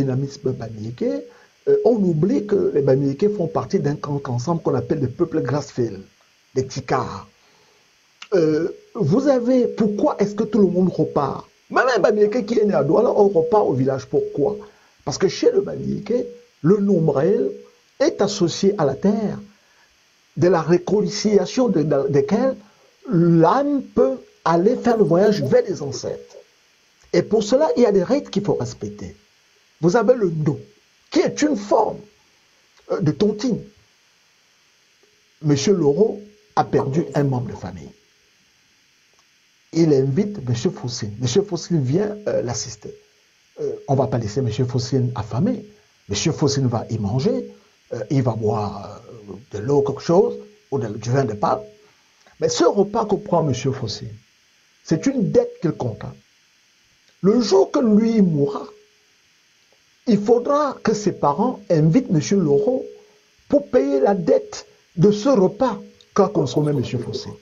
dynamisme bamileke, on oublie que les bamileke font partie d'un camp ensemble qu'on appelle le peuple Grassfield, les Tikards. Vous avez, pourquoi est-ce que tout le monde repart? Même un bamileke qui est né à Douala, on repart au village. Pourquoi? Parce que chez le bamileke, le nombril est associé à la terre, de la réconciliation desquelles l'âme peut aller faire le voyage vers les ancêtres. Et pour cela, il y a des rites qu'il faut respecter. Vous avez le Ndo, qui est une forme de tontine. Monsieur Loro a perdu un membre de famille. Il invite M. Foussine. M. Foussine vient l'assister. On ne va pas laisser M. Foussine affamé. M. Foussine va y manger, il va boire de l'eau, quelque chose, ou du vin de pape. Mais ce repas que prend M. Foussine, c'est une dette qu'il compte. Le jour que lui mourra, il faudra que ses parents invitent M. Loro pour payer la dette de ce repas qu'a consommé M. Foussine.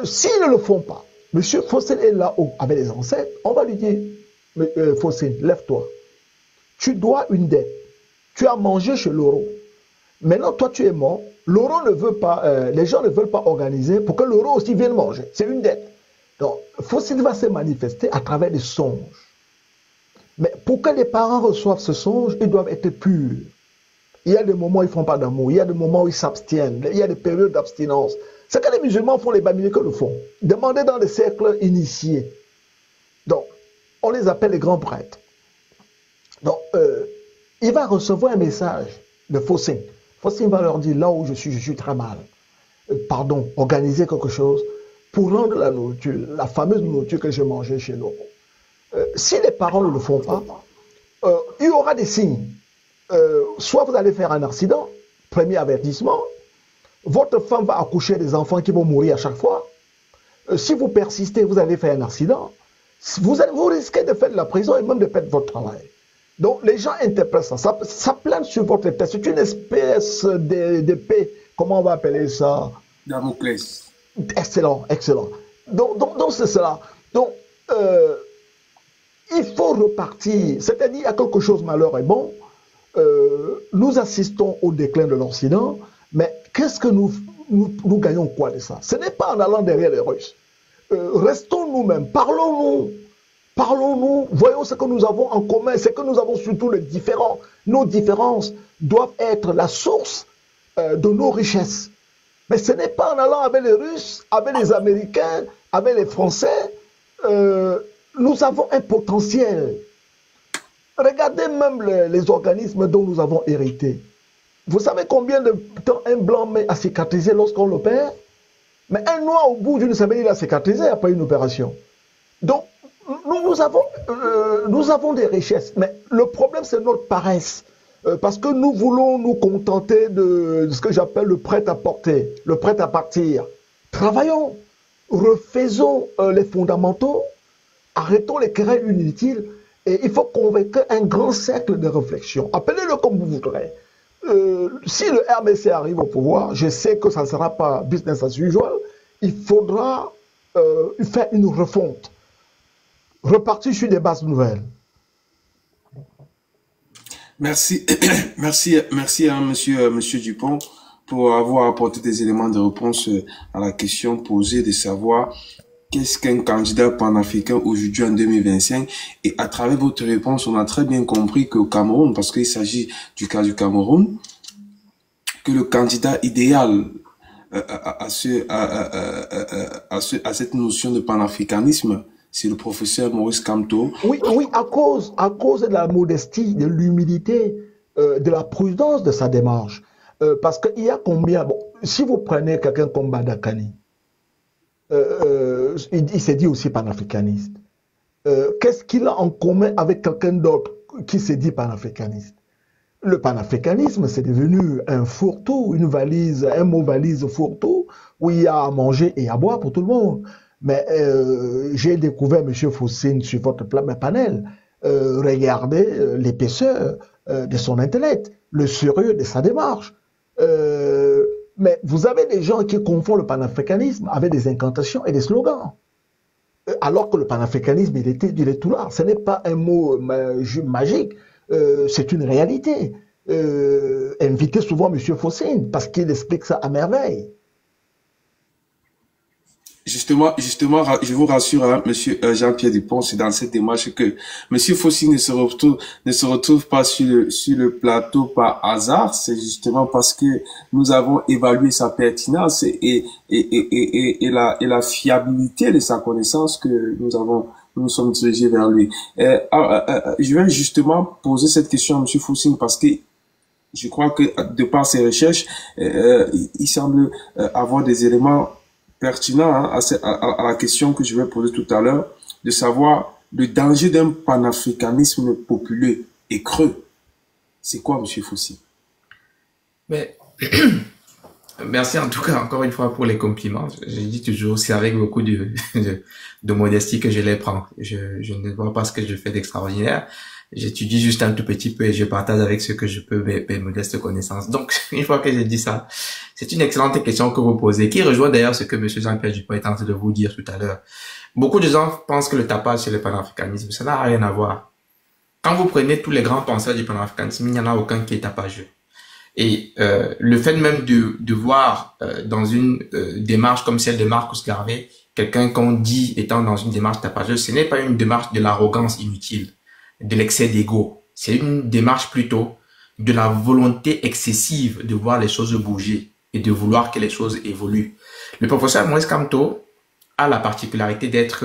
S'ils ne le font pas, M. Foussine est là avec les ancêtres, on va lui dire, Foussine, lève-toi. Tu dois une dette. Tu as mangé chez Loro. Maintenant, toi, tu es mort. Loro ne veut pas, les gens ne veulent pas organiser pour que Loro aussi vienne manger. C'est une dette. Donc, Foussine va se manifester à travers des songes. Mais pour que les parents reçoivent ce songe, ils doivent être purs. Il y a des moments où ils ne font pas d'amour. Il y a des moments où ils s'abstiennent. Il y a des périodes d'abstinence. C'est que les musulmans font, les bamileke le font. Demandez dans les cercles initiés. Donc, on les appelle les grands prêtres. Donc, il va recevoir un message de Foussine. Foussine va leur dire, là où je suis très mal. Pardon, organisez quelque chose pour rendre la nourriture, la fameuse nourriture que j'ai mangée chez nous. Si les parents ne le font pas, il y aura des signes. Soit vous allez faire un accident, premier avertissement, votre femme va accoucher des enfants qui vont mourir à chaque fois. Si vous persistez, vous allez faire un accident. Vous risquez de faire de la prison et même de perdre votre travail. Donc les gens interprètent ça. Ça plane sur votre tête. C'est une espèce d'épée. Comment on va appeler ça? Damoclès. Excellent, excellent. Donc c'est cela. Donc, il faut repartir. C'est-à-dire, il y a quelque chose, malheur est bon. Nous assistons au déclin de l'Occident, mais qu'est-ce que nous gagnons quoi de ça? Ce n'est pas en allant derrière les Russes. Restons nous-mêmes, parlons-nous, voyons ce que nous avons en commun, c'est que nous avons surtout les différents. Nos différences doivent être la source de nos richesses. Mais ce n'est pas en allant avec les Russes, avec les Américains, avec les Français. Nous avons un potentiel. Regardez même les organismes dont nous avons hérité. Vous savez combien de temps un blanc met à cicatriser lorsqu'on l'opère? Mais un noir, au bout d'une semaine, il a cicatrisé après une opération. Donc, nous avons des richesses. Mais le problème, c'est notre paresse. Parce que nous voulons nous contenter de ce que j'appelle le prêt-à-porter, le prêt-à-partir. Travaillons, refaisons les fondamentaux, arrêtons les querelles inutiles, et il faut convaincre un grand cercle de réflexion. Appelez-le comme vous voudrez. Si le RMC arrive au pouvoir, je sais que ça ne sera pas business as usual, il faudra faire une refonte, repartir sur des bases nouvelles. Merci, merci à monsieur Dupont pour avoir apporté des éléments de réponse à la question posée de savoir qu'est-ce qu'un candidat panafricain aujourd'hui en 2025. Et à travers votre réponse, on a très bien compris qu'au Cameroun, parce qu'il s'agit du cas du Cameroun, que le candidat idéal à cette notion de panafricanisme, c'est le professeur Maurice Kamto. Oui, à cause de la modestie, de l'humilité, de la prudence de sa démarche. Parce qu'il y a combien... Bon, si vous prenez quelqu'un comme Badakani, il s'est dit aussi panafricaniste. Qu'est-ce qu'il a en commun avec quelqu'un d'autre qui s'est dit panafricaniste? Le panafricanisme, c'est devenu un fourre-tout, une valise, un mot valise fourre-tout, où il y a à manger et à boire pour tout le monde. Mais j'ai découvert M. Foussine sur votre panel. Regardez l'épaisseur de son intellect, le sérieux de sa démarche. Mais vous avez des gens qui confondent le panafricanisme avec des incantations et des slogans. Alors que le panafricanisme, il est tout là. Ce n'est pas un mot magique, c'est une réalité. Invitez souvent M. Fossine parce qu'il explique ça à merveille. Justement, je vous rassure, hein, Monsieur Jean-Pierre Dupont, c'est dans cette démarche que Monsieur Fossi ne se retrouve pas sur le plateau par hasard. C'est justement parce que nous avons évalué sa pertinence et la fiabilité de sa connaissance que nous sommes dirigés vers lui. Je vais justement poser cette question à Monsieur Fossi parce que je crois que de par ses recherches, il semble avoir des éléments pertinent, hein, à la question que je vais poser tout à l'heure, de savoir le danger d'un panafricanisme populaire et creux. C'est quoi, M. Fossi? Mais merci en tout cas encore une fois pour les compliments. Je dis toujours, c'est avec beaucoup de modestie que je les prends. Je ne vois pas ce que je fais d'extraordinaire. J'étudie juste un tout petit peu et je partage avec ce que je peux mes modestes connaissances. Donc, une fois que j'ai dit ça, c'est une excellente question que vous posez, qui rejoint d'ailleurs ce que M. Jean-Pierre Dupont est en train de vous dire tout à l'heure. Beaucoup de gens pensent que le tapage c'est le panafricanisme. Ça n'a rien à voir. Quand vous prenez tous les grands penseurs du panafricanisme, il n'y en a aucun qui est tapageux. Et le fait même de voir dans une démarche comme celle de Marcus Garvey, quelqu'un qu'on dit étant dans une démarche tapageuse, ce n'est pas une démarche de l'arrogance inutile, de l'excès d'ego. C'est une démarche plutôt de la volonté excessive de voir les choses bouger et de vouloir que les choses évoluent. Le professeur Moïse Kamto a la particularité d'être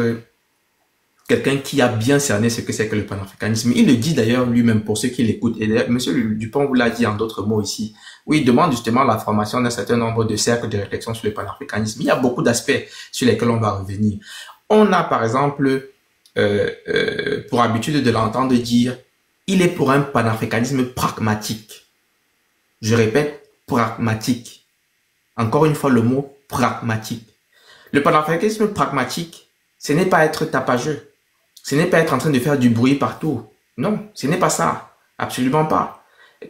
quelqu'un qui a bien cerné ce que c'est que le panafricanisme. Il le dit d'ailleurs lui-même pour ceux qui l'écoutent. Et d'ailleurs, M. Dupont vous l'a dit en d'autres mots ici, où il demande justement la formation d'un certain nombre de cercles de réflexion sur le panafricanisme. Il y a beaucoup d'aspects sur lesquels on va revenir. On a par exemple pour habitude de l'entendre dire il est pour un panafricanisme pragmatique. Je répète, pragmatique. Encore une fois le mot pragmatique. Le panafricanisme pragmatique, ce n'est pas être tapageux. Ce n'est pas être en train de faire du bruit partout. Non, ce n'est pas ça. Absolument pas.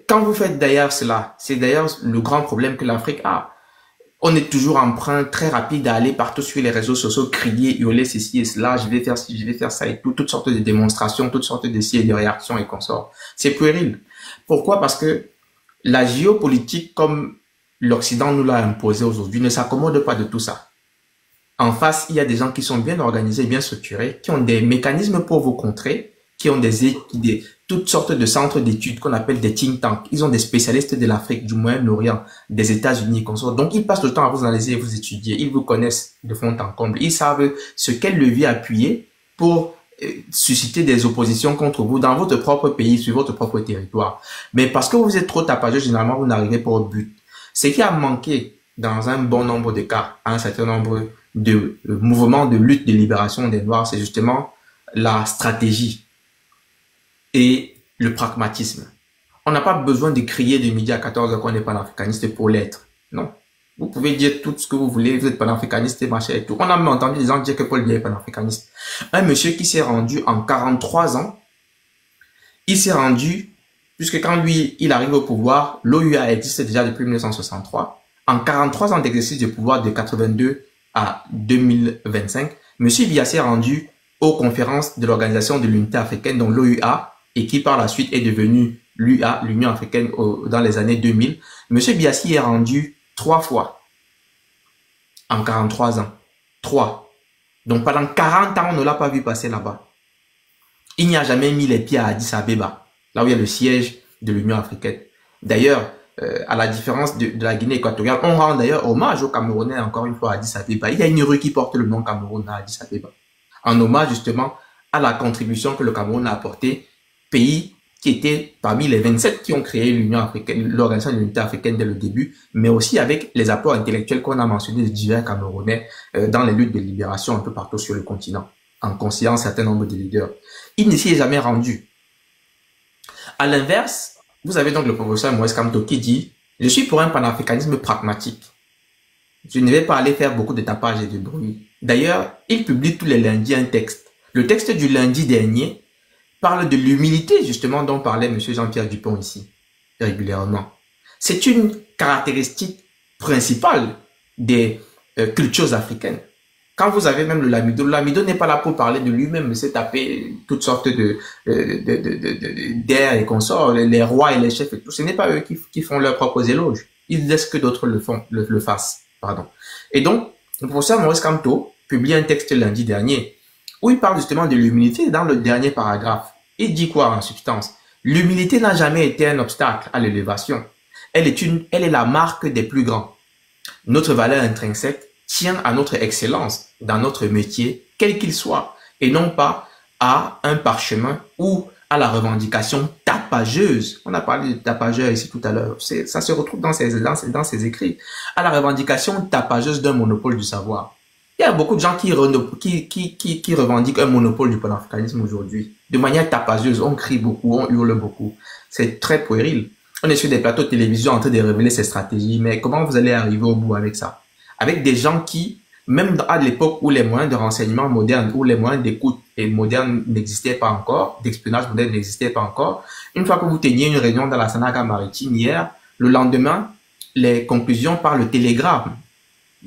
Quand vous faites d'ailleurs cela, c'est d'ailleurs le grand problème que l'Afrique a. On est toujours emprunt très rapide à aller partout sur les réseaux sociaux, crier, hurler ceci et cela, je vais faire ci, je vais faire ça et tout, toutes sortes de démonstrations, toutes sortes de ci et de réactions et consorts. C'est puéril. Pourquoi? Parce que la géopolitique, comme l'Occident nous l'a imposé aujourd'hui, ne s'accommode pas de tout ça. En face, il y a des gens qui sont bien organisés, bien structurés, qui ont des mécanismes pour vous contrer, qui ont toutes sortes de centres d'études qu'on appelle des think tanks. Ils ont des spécialistes de l'Afrique, du Moyen-Orient, des États-Unis, consorts. Donc, ils passent le temps à vous analyser et vous étudier. Ils vous connaissent de fond en comble. Ils savent ce quel levier appuyer pour susciter des oppositions contre vous dans votre propre pays, sur votre propre territoire. Mais parce que vous êtes trop tapageux, généralement, vous n'arrivez pas au but. Ce qui a manqué dans un bon nombre de cas, à un certain nombre de mouvements de lutte de libération des Noirs, c'est justement la stratégie et le pragmatisme. On n'a pas besoin de crier de midi à 14h qu'on est panafricaniste pour l'être. Non. Vous pouvez dire tout ce que vous voulez, vous êtes panafricaniste et machin et tout. On a même entendu des gens dire que Paul Biya est panafricaniste. Un monsieur qui s'est rendu en 43 ans, il s'est rendu, puisque quand lui, il arrive au pouvoir, l'OUA existe déjà depuis 1963. En 43 ans d'exercice de pouvoir de 82 à 2025, monsieur Biya s'est rendu aux conférences de l'Organisation de l'Unité africaine, dont l'OUA, et qui par la suite est devenue l'UA, l'Union africaine, dans les années 2000. Monsieur Biya s'y est rendu 3 fois en 43 ans. 3. Donc pendant 40 ans, on ne l'a pas vu passer là-bas. Il n'y a jamais mis les pieds à Addis Abeba, là où il y a le siège de l'Union africaine. D'ailleurs, à la différence de la Guinée équatoriale, on rend d'ailleurs hommage aux Camerounais, encore une fois, à Addis Abeba. Il y a une rue qui porte le nom Cameroun à Addis Abeba, en hommage justement à la contribution que le Cameroun a apportée, pays qui était parmi les 27 qui ont créé l'Union africaine, l'Organisation de l'Unité africaine dès le début, mais aussi avec les apports intellectuels qu'on a mentionnés de divers Camerounais dans les luttes de libération un peu partout sur le continent, en considérant un certain nombre de leaders. Il ne s'y est jamais rendu. À l'inverse, vous avez donc le professeur Moïse Kamto qui dit « Je suis pour un panafricanisme pragmatique. Je ne vais pas aller faire beaucoup de tapage et de bruit. » D'ailleurs, il publie tous les lundis un texte. Le texte du lundi dernier parle de l'humilité, justement, dont parlait M. Jean-Pierre Dupont ici, régulièrement. C'est une caractéristique principale des cultures africaines. Quand vous avez même le Lamido n'est pas là pour parler de lui-même, mais c'est taper toutes sortes d'air et consorts, les rois et les chefs et tout. Ce n'est pas eux qui font leurs propres éloges. Ils laissent que d'autres le fassent. Pardon. Et donc, le professeur Maurice Kamto publie un texte lundi dernier où il parle justement de l'humilité dans le dernier paragraphe. Il dit quoi en substance? L'humilité n'a jamais été un obstacle à l'élévation. Elle est la marque des plus grands. Notre valeur intrinsèque tient à notre excellence dans notre métier, quel qu'il soit, et non pas à un parchemin ou à la revendication tapageuse. On a parlé de tapageur ici tout à l'heure. Ça se retrouve dans ses écrits. À la revendication tapageuse d'un monopole du savoir. Il y a beaucoup de gens qui revendiquent un monopole du panafricanisme aujourd'hui. De manière tapageuse, on crie beaucoup, on hurle beaucoup. C'est très puéril. On est sur des plateaux de télévision en train de révéler ces stratégies, mais comment vous allez arriver au bout avec ça? Avec des gens qui, même à l'époque où les moyens de renseignement modernes, où les moyens d'écoute et modernes n'existaient pas encore, d'espionnage moderne n'existaient pas encore, une fois que vous teniez une réunion dans la Sanaga maritime hier, le lendemain, les conclusions par le télégramme.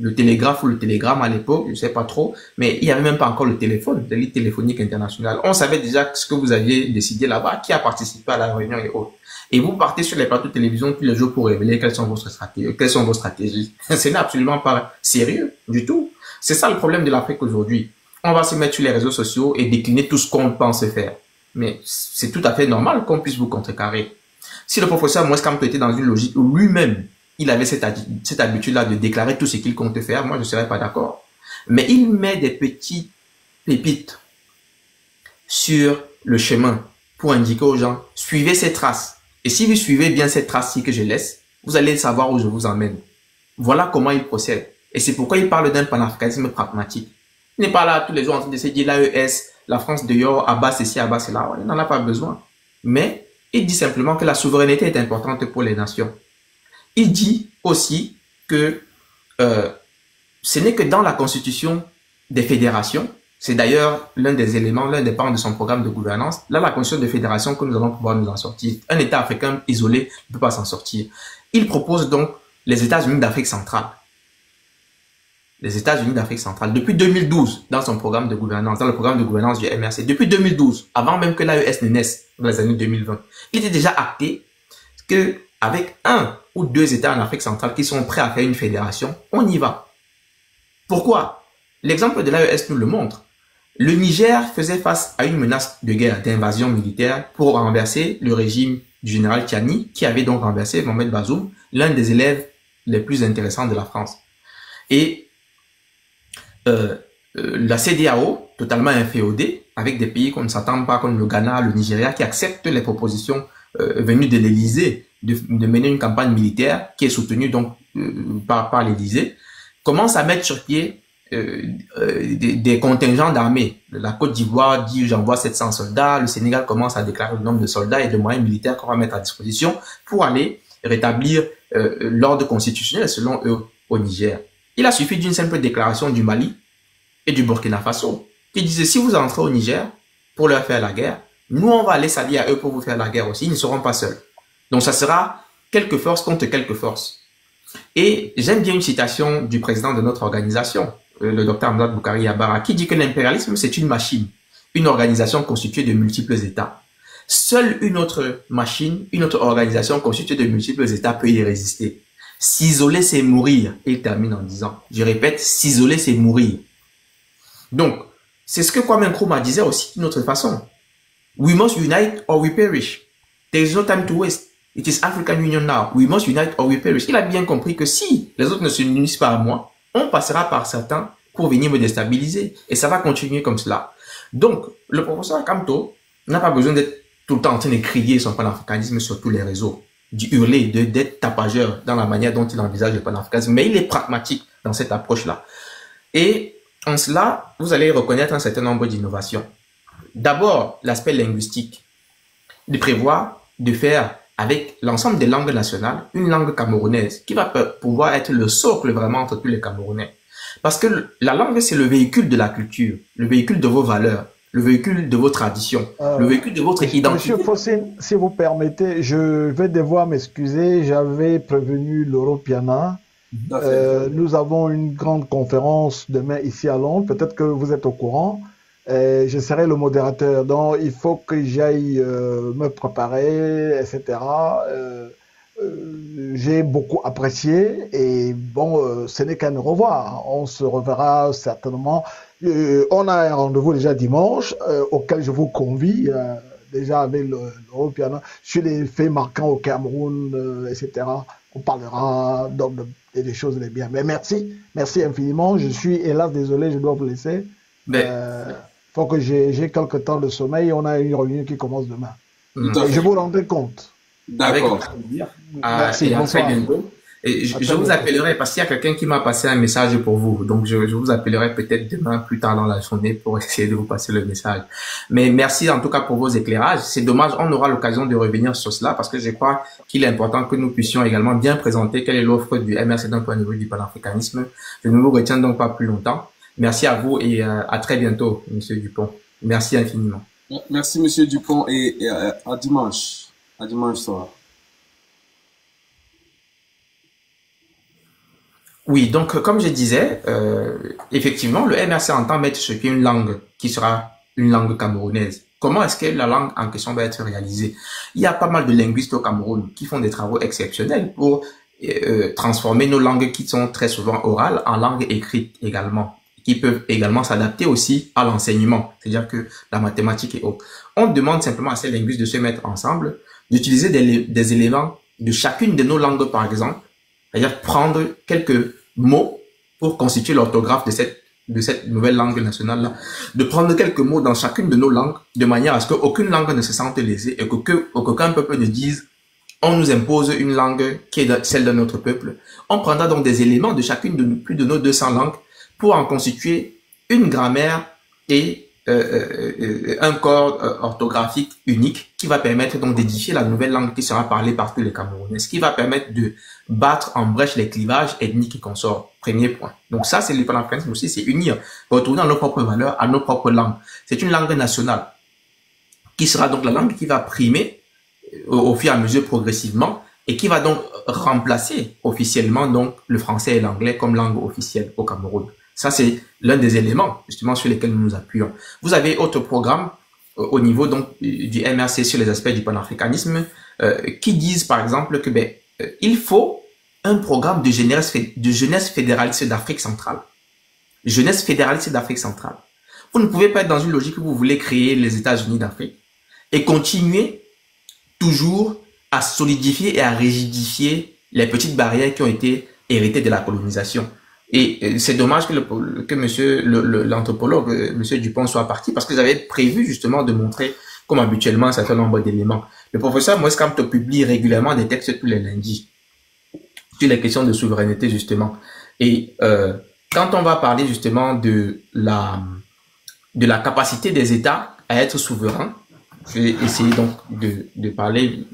Le télégraphe ou le télégramme à l'époque, je ne sais pas trop, mais il n'y avait même pas encore le téléphone, la ligne téléphonique internationale. On savait déjà ce que vous aviez décidé là-bas, qui a participé à la réunion et autres. Et vous partez sur les plateaux de télévision tous les jours pour révéler quelles sont vos stratégies. Ce n'est absolument pas sérieux du tout. C'est ça le problème de l'Afrique aujourd'hui. On va se mettre sur les réseaux sociaux et décliner tout ce qu'on pense faire. Mais c'est tout à fait normal qu'on puisse vous contrecarrer. Si le professeur Maurice Kamto était dans une logique où lui-même, il avait cette habitude-là de déclarer tout ce qu'il compte faire, moi je ne serais pas d'accord. Mais il met des petites pépites sur le chemin pour indiquer aux gens, suivez ces traces. Et si vous suivez bien cette trace-ci que je laisse, vous allez savoir où je vous emmène. Voilà comment il procède. Et c'est pourquoi il parle d'un panafricanisme pragmatique. Il n'est pas là tous les jours en train de se dire l'AES, la France dehors, Abbas ceci, Abbas cela. Il n'en a pas besoin. Mais il dit simplement que la souveraineté est importante pour les nations. Il dit aussi que ce n'est que dans la constitution des fédérations, c'est d'ailleurs l'un des éléments, l'un des pans de son programme de gouvernance, là la constitution de fédération que nous allons pouvoir nous en sortir. Un État africain isolé ne peut pas s'en sortir. Il propose donc les États-Unis d'Afrique centrale. Les États-Unis d'Afrique centrale, depuis 2012, dans son programme de gouvernance, dans le programme de gouvernance du MRC, depuis 2012, avant même que l'AES ne naisse, dans les années 2020, il était déjà acté que avec un ou deux États en Afrique centrale qui sont prêts à faire une fédération, on y va. Pourquoi? L'exemple de l'AES nous le montre. Le Niger faisait face à une menace de guerre, d'invasion militaire pour renverser le régime du général Tchani, qui avait donc renversé Mohamed Bazoum, l'un des élèves les plus intéressants de la France. Et la CEDEAO, totalement inféodée, avec des pays qu'on ne s'attend pas, comme le Ghana, le Nigeria, qui acceptent les propositions venues de l'Élysée de mener une campagne militaire qui est soutenue donc par l'Élysée, commence à mettre sur pied des contingents d'armées. La Côte d'Ivoire dit j'envoie 700 soldats, le Sénégal commence à déclarer le nombre de soldats et de moyens militaires qu'on va mettre à disposition pour aller rétablir l'ordre constitutionnel selon eux au Niger. Il a suffi d'une simple déclaration du Mali et du Burkina Faso qui disait si vous entrez au Niger pour leur faire la guerre, nous on va aller s'allier à eux pour vous faire la guerre aussi, ils ne seront pas seuls. Donc ça sera quelques forces contre quelques forces. Et j'aime bien une citation du président de notre organisation, le docteur Hamdouat Boukari Yabara, qui dit que l'impérialisme, c'est une machine, une organisation constituée de multiples États. Seule une autre machine, une autre organisation constituée de multiples États peut y résister. S'isoler, c'est mourir. Et il termine en disant, je répète, s'isoler, c'est mourir. Donc, c'est ce que Kwame Nkrumah disait aussi d'une autre façon. We must unite or we perish. There is no time to waste. It is African Union now. We must unite or we perish. Il a bien compris que si les autres ne se unissent pas à moi, on passera par certains pour venir me déstabiliser. Et ça va continuer comme cela. Donc, le professeur Kamto n'a pas besoin d'être tout le temps en train de crier son panafricanisme sur tous les réseaux, d'y hurler, d'être tapageur dans la manière dont il envisage le panafricanisme. Mais il est pragmatique dans cette approche-là. Et en cela, vous allez reconnaître un certain nombre d'innovations. D'abord, l'aspect linguistique. De prévoir de faire avec l'ensemble des langues nationales, une langue camerounaise qui va pouvoir être le socle vraiment entre tous les Camerounais. Parce que la langue, c'est le véhicule de la culture, le véhicule de vos valeurs, le véhicule de vos traditions, le véhicule de votre identité. Monsieur Fossine, si vous permettez, je vais devoir m'excuser. J'avais prévenu l'Europiana Tout à fait. Nous avons une grande conférence demain ici à Londres. Peut-être que vous êtes au courant. Je serai le modérateur. Donc, il faut que j'aille me préparer, etc. J'ai beaucoup apprécié et bon, ce n'est qu'un au revoir. On se reverra certainement. On a un rendez-vous déjà dimanche auquel je vous convie. Déjà avec l'European sur les faits marquants au Cameroun, etc. On parlera donc des choses les bien. Mais merci, merci infiniment. Je suis hélas désolé, je dois vous laisser. Ben, Faut que j'ai quelques temps de sommeil. On a une réunion qui commence demain. Tout à Et je fait. vous rendrai compte. avec D'accord. grand plaisir. Merci, Et à très bonsoir. bientôt. Et À je très vous bientôt. appellerai parce qu'il y a quelqu'un qui m'a passé un message pour vous. Donc, je vous appellerai peut-être demain plus tard dans la journée pour essayer de vous passer le message. Mais merci en tout cas pour vos éclairages. C'est dommage, on aura l'occasion de revenir sur cela parce que je crois qu'il est important que nous puissions également bien présenter quelle est l'offre du MRC d'un point de vue du panafricanisme. Je ne vous retiens donc pas plus longtemps. Merci à vous et à très bientôt, Monsieur Dupont. Merci infiniment. Merci, Monsieur Dupont, et à dimanche. À dimanche soir. Oui, donc comme je disais, effectivement, le MRC entend mettre sur pied une langue qui sera une langue camerounaise. Comment est-ce que la langue en question va être réalisée? Il y a pas mal de linguistes au Cameroun qui font des travaux exceptionnels pour transformer nos langues qui sont très souvent orales en langue écrite également, qui peuvent également s'adapter aussi à l'enseignement, c'est-à-dire que la mathématique et autres. On demande simplement à ces linguistes de se mettre ensemble, d'utiliser des éléments de chacune de nos langues, par exemple, c'est-à-dire prendre quelques mots pour constituer l'orthographe de cette nouvelle langue nationale-là, de prendre quelques mots dans chacune de nos langues, de manière à ce qu'aucune langue ne se sente lésée et qu'aucun peuple ne dise on nous impose une langue qui est celle de notre peuple. On prendra donc des éléments de chacune de plus de nos 200 langues pour en constituer une grammaire et un corps orthographique unique qui va permettre donc d'édifier la nouvelle langue qui sera parlée par tous les Camerounais, ce qui va permettre de battre en brèche les clivages ethniques qui consortent. Premier point. Donc ça, c'est le panafricanisme aussi, c'est unir, retourner à nos propres valeurs, à nos propres langues. C'est une langue nationale qui sera donc la langue qui va primer au fur et à mesure progressivement et qui va donc remplacer officiellement donc le français et l'anglais comme langue officielle au Cameroun. Ça, c'est l'un des éléments justement sur lesquels nous nous appuyons. Vous avez autre programme au niveau donc du MRC sur les aspects du panafricanisme qui disent par exemple que il faut un programme de jeunesse fédéraliste d'Afrique centrale. Jeunesse fédéraliste d'Afrique centrale. Vous ne pouvez pas être dans une logique où vous voulez créer les États-Unis d'Afrique et continuer toujours à solidifier et à rigidifier les petites barrières qui ont été héritées de la colonisation. Et c'est dommage que monsieur l'anthropologue, monsieur Dupont, soit parti parce que j'avais prévu justement de montrer comme habituellement un certain nombre d'éléments. Le professeur Moïse Kamto publie régulièrement des textes tous les lundis sur les questions de souveraineté justement. Et quand on va parler justement de la capacité des États à être souverains, je vais essayer donc de parler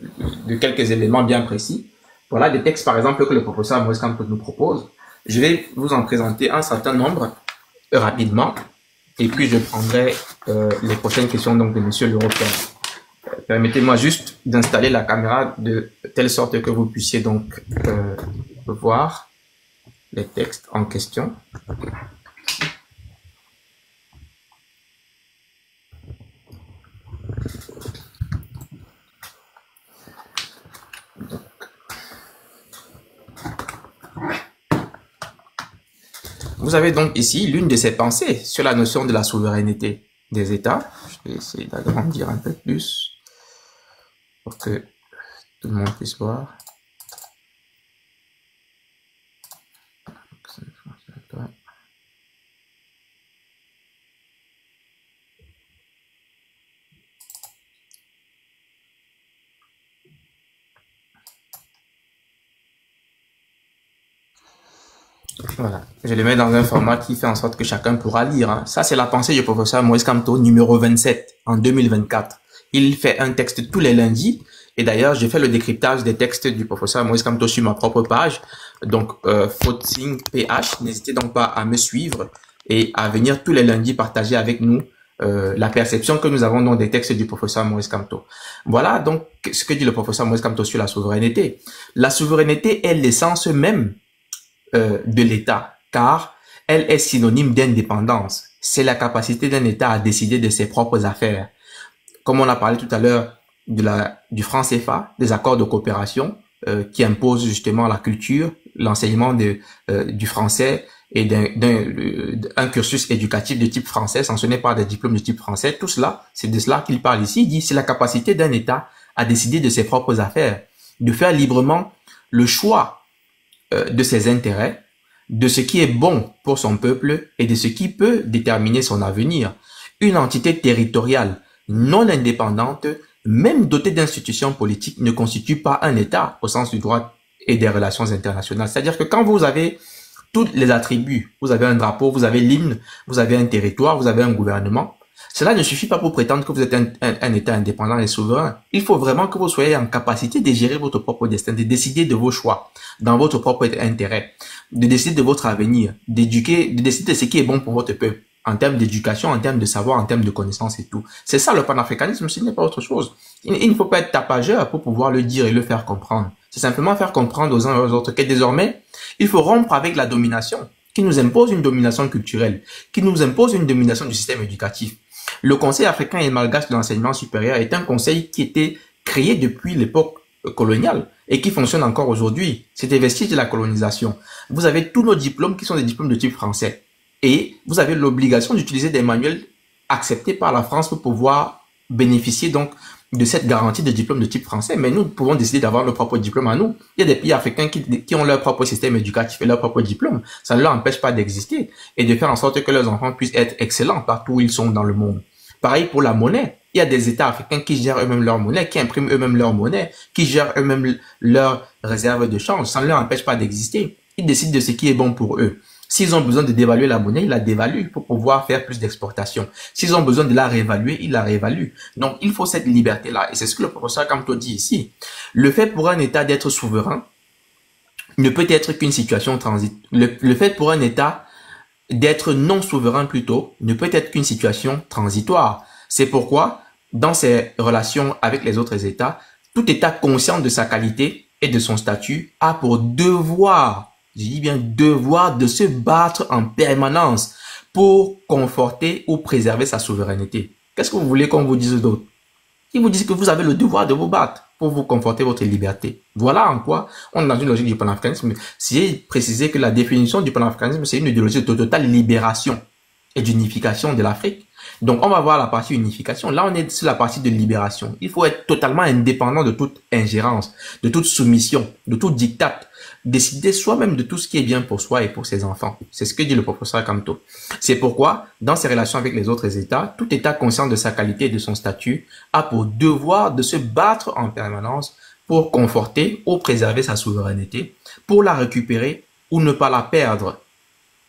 de quelques éléments bien précis. Voilà des textes par exemple que le professeur Moïse Kamto nous propose. Je vais vous en présenter un certain nombre rapidement et puis je prendrai les prochaines questions donc de monsieur l'Européen. Permettez-moi juste d'installer la caméra de telle sorte que vous puissiez donc voir les textes en question. Vous avez donc ici l'une de ces pensées sur la notion de la souveraineté des États. Je vais essayer d'agrandir un peu plus pour que tout le monde puisse voir. Voilà, je le mets dans un format qui fait en sorte que chacun pourra lire. Hein. Ça, c'est la pensée du professeur Moïse Kamto, numéro 27, en 2024. Il fait un texte tous les lundis. Et d'ailleurs, j'ai fait le décryptage des textes du professeur Moïse Kamto sur ma propre page. Donc, Footing PH, n'hésitez donc pas à me suivre et à venir tous les lundis partager avec nous la perception que nous avons donc des textes du professeur Moïse Kamto. Voilà donc ce que dit le professeur Moïse Kamto sur la souveraineté. La souveraineté est l'essence même de l'État, car elle est synonyme d'indépendance. C'est la capacité d'un État à décider de ses propres affaires. Comme on a parlé tout à l'heure du franc CFA, des accords de coopération qui imposent justement la culture, l'enseignement du français et d'un cursus éducatif de type français, sanctionné par des diplômes de type français. Tout cela, c'est de cela qu'il parle ici. Il dit c'est la capacité d'un État à décider de ses propres affaires, de faire librement le choix de ses intérêts, de ce qui est bon pour son peuple et de ce qui peut déterminer son avenir. Une entité territoriale non indépendante, même dotée d'institutions politiques, ne constitue pas un État au sens du droit et des relations internationales. C'est-à-dire que quand vous avez tous les attributs, vous avez un drapeau, vous avez l'hymne, vous avez un territoire, vous avez un gouvernement, cela ne suffit pas pour prétendre que vous êtes un État indépendant et souverain. Il faut vraiment que vous soyez en capacité de gérer votre propre destin, de décider de vos choix, dans votre propre intérêt, de décider de votre avenir, d'éduquer, de décider de ce qui est bon pour votre peuple, en termes d'éducation, en termes de savoir, en termes de connaissances et tout. C'est ça le panafricanisme, ce n'est pas autre chose. Il ne faut pas être tapageur pour pouvoir le dire et le faire comprendre. C'est simplement faire comprendre aux uns et aux autres que désormais, il faut rompre avec la domination qui nous impose une domination culturelle, qui nous impose une domination du système éducatif. Le Conseil africain et malgache de l'enseignement supérieur est un conseil qui était créé depuis l'époque coloniale et qui fonctionne encore aujourd'hui. C'est des vestiges de la colonisation. Vous avez tous nos diplômes qui sont des diplômes de type français et vous avez l'obligation d'utiliser des manuels acceptés par la France pour pouvoir bénéficier donc de cette garantie de diplôme de type français. Mais nous pouvons décider d'avoir nos propres diplômes à nous. Il y a des pays africains qui ont leur propre système éducatif et leur propre diplôme. Ça ne leur empêche pas d'exister et de faire en sorte que leurs enfants puissent être excellents partout où ils sont dans le monde. Pareil pour la monnaie. Il y a des États africains qui gèrent eux-mêmes leur monnaie, qui impriment eux-mêmes leur monnaie, qui gèrent eux-mêmes leurs réserves de change. Ça ne leur empêche pas d'exister. Ils décident de ce qui est bon pour eux. S'ils ont besoin de dévaluer la monnaie, ils la dévaluent pour pouvoir faire plus d'exportation. S'ils ont besoin de la réévaluer, ils la réévaluent. Donc, il faut cette liberté-là. Et c'est ce que le professeur Kamto dit ici. Le fait pour un État d'être souverain ne peut être qu'une situation transitoire. Le fait pour un État d'être non souverain plutôt ne peut être qu'une situation transitoire. C'est pourquoi, dans ses relations avec les autres États, tout État conscient de sa qualité et de son statut a pour devoir, je dis bien devoir, de se battre en permanence pour conforter ou préserver sa souveraineté. Qu'est-ce que vous voulez qu'on vous dise d'autre? Ils vous disent que vous avez le devoir de vous battre pour vous conforter votre liberté. Voilà en quoi on est dans une logique du panafricanisme. Si préciser que la définition du panafricanisme, c'est une idéologie de totale libération et d'unification de l'Afrique. Donc, on va voir la partie unification. Là, on est sur la partie de libération. Il faut être totalement indépendant de toute ingérence, de toute soumission, de tout diktat. Décider soi-même de tout ce qui est bien pour soi et pour ses enfants. C'est ce que dit le professeur Kamto. C'est pourquoi, dans ses relations avec les autres États, tout État conscient de sa qualité et de son statut a pour devoir de se battre en permanence pour conforter ou préserver sa souveraineté, pour la récupérer ou ne pas la perdre.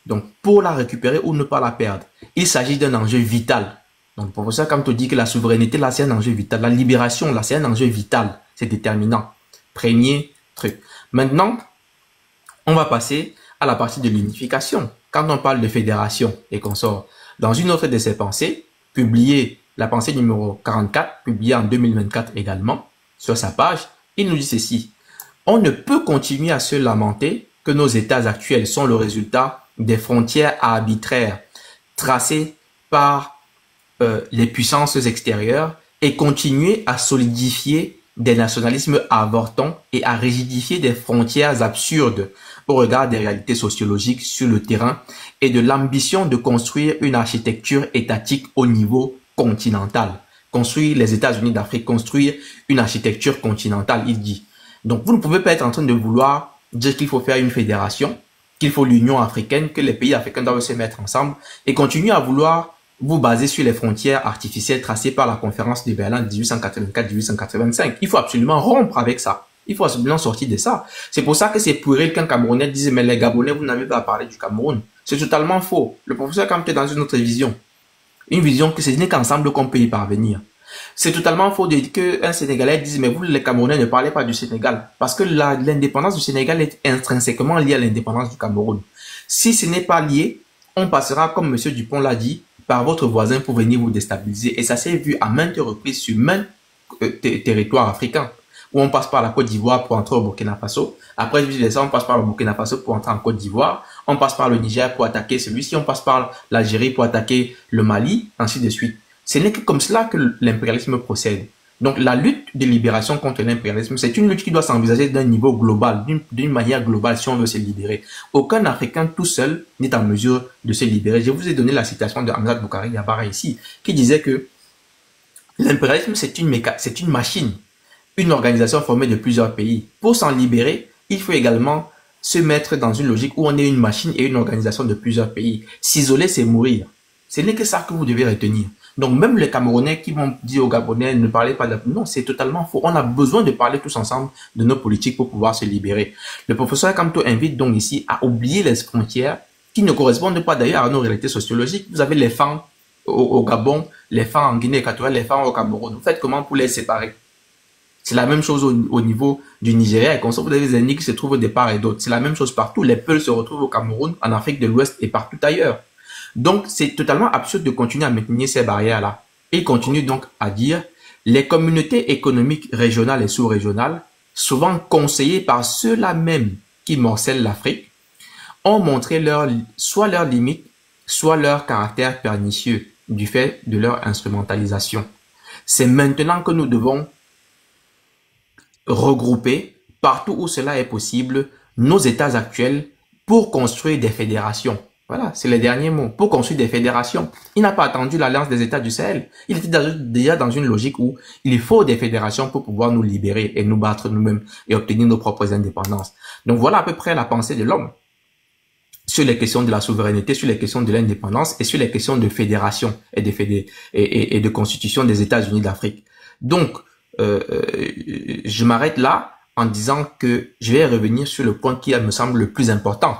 Donc, pour la récupérer ou ne pas la perdre. Il s'agit d'un enjeu vital. Donc, le professeur Kamto dit que la souveraineté, là, c'est un enjeu vital. La libération, là, c'est un enjeu vital. C'est déterminant. Premier truc. Maintenant, on va passer à la partie de l'unification. Quand on parle de fédération et qu'on sort dans une autre de ses pensées, publiée, la pensée numéro 44, publiée en 2024 également, sur sa page, il nous dit ceci. On ne peut continuer à se lamenter que nos États actuels sont le résultat des frontières arbitraires tracées par les puissances extérieures et continuer à solidifier des nationalismes avortants et à rigidifier des frontières absurdes au regard des réalités sociologiques sur le terrain et de l'ambition de construire une architecture étatique au niveau continental. Construire les États-Unis d'Afrique, construire une architecture continentale, il dit. Donc, vous ne pouvez pas être en train de vouloir dire qu'il faut faire une fédération, qu'il faut l'Union africaine, que les pays africains doivent se mettre ensemble et continuer à vouloir vous baser sur les frontières artificielles tracées par la conférence de Berlin de 1884-1885. Il faut absolument rompre avec ça. Il faut absolument sortir de ça. C'est pour ça que c'est puéril qu'un Camerounais dise « Mais les Gabonais, vous n'avez pas à parler du Cameroun ». C'est totalement faux. Le professeur Kamto est dans une autre vision. Une vision que ce n'est qu'ensemble qu'on peut y parvenir. C'est totalement faux de dire qu'un Sénégalais dise « Mais vous, les Camerounais, ne parlez pas du Sénégal ». Parce que l'indépendance du Sénégal est intrinsèquement liée à l'indépendance du Cameroun. Si ce n'est pas lié, on passera, comme M. Dupont l'a dit, par votre voisin pour venir vous déstabiliser. Et ça s'est vu à maintes reprises sur maintes territoires africains, où on passe par la Côte d'Ivoire pour entrer au Burkina Faso. Après, vice-versa, on passe par le Burkina Faso pour entrer en Côte d'Ivoire. On passe par le Niger pour attaquer celui-ci. On passe par l'Algérie pour attaquer le Mali, ainsi de suite. Ce n'est que comme cela que l'impérialisme procède. Donc, la lutte de libération contre l'impérialisme, c'est une lutte qui doit s'envisager d'un niveau global, d'une manière globale si on veut se libérer. Aucun Africain tout seul n'est en mesure de se libérer. Je vous ai donné la citation de Hamza Boukari Yabara ici, qui disait que l'impérialisme, c'est une machine, une organisation formée de plusieurs pays. Pour s'en libérer, il faut également se mettre dans une logique où on est une machine et une organisation de plusieurs pays. S'isoler, c'est mourir. Ce n'est que ça que vous devez retenir. Donc, même les Camerounais qui vont dire aux Gabonais, ne parlez pas de... Non, c'est totalement faux. On a besoin de parler tous ensemble de nos politiques pour pouvoir se libérer. Le professeur Kamto invite donc ici à oublier les frontières qui ne correspondent pas d'ailleurs à nos réalités sociologiques. Vous avez les femmes au Gabon, les femmes en Guinée équatoriale, les femmes au Cameroun. Vous faites comment pour les séparer? C'est la même chose au niveau du Nigeria. Et comme ça, vous avez des ethnies qui se trouvent de part et d'autre. C'est la même chose partout. Les Peuls se retrouvent au Cameroun, en Afrique de l'Ouest et partout ailleurs. Donc, c'est totalement absurde de continuer à maintenir ces barrières-là. Et il continue donc à dire, les communautés économiques régionales et sous-régionales, souvent conseillées par ceux-là même qui morcellent l'Afrique, ont montré soit leurs limites, soit leur caractère pernicieux du fait de leur instrumentalisation. C'est maintenant que nous devons regrouper, partout où cela est possible, nos États actuels pour construire des fédérations. Voilà, c'est le dernier mot. Pour construire des fédérations. Il n'a pas attendu l'Alliance des États du Sahel. Il était déjà dans une logique où il faut des fédérations pour pouvoir nous libérer et nous battre nous-mêmes et obtenir nos propres indépendances. Donc voilà à peu près la pensée de l'homme sur les questions de la souveraineté, sur les questions de l'indépendance et sur les questions de fédération et de constitution des États-Unis d'Afrique. Donc, je m'arrête là en disant que je vais revenir sur le point qui me semble le plus important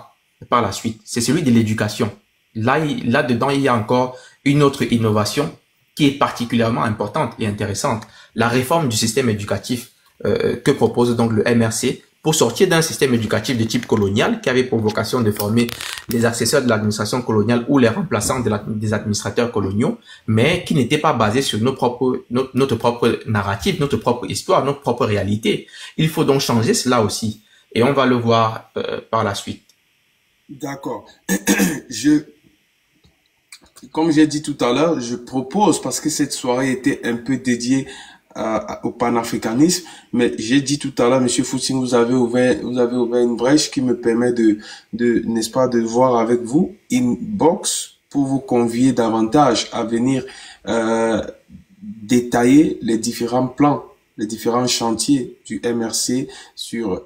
par la suite. C'est celui de l'éducation. Là-dedans, il y a encore une autre innovation qui est particulièrement importante et intéressante. La réforme du système éducatif que propose donc le MRC pour sortir d'un système éducatif de type colonial qui avait pour vocation de former les accesseurs de l'administration coloniale ou les remplaçants des administrateurs coloniaux, mais qui n'était pas basé sur notre propre narratif, notre propre histoire, notre propre réalité. Il faut donc changer cela aussi. Et on va le voir par la suite. D'accord. Comme j'ai dit tout à l'heure, je propose, parce que cette soirée était un peu dédiée au panafricanisme, mais j'ai dit tout à l'heure, Monsieur Foussine, vous avez ouvert une brèche qui me permet n'est-ce pas, de voir avec vous une box pour vous convier davantage à venir détailler les différents plans, les différents chantiers du MRC sur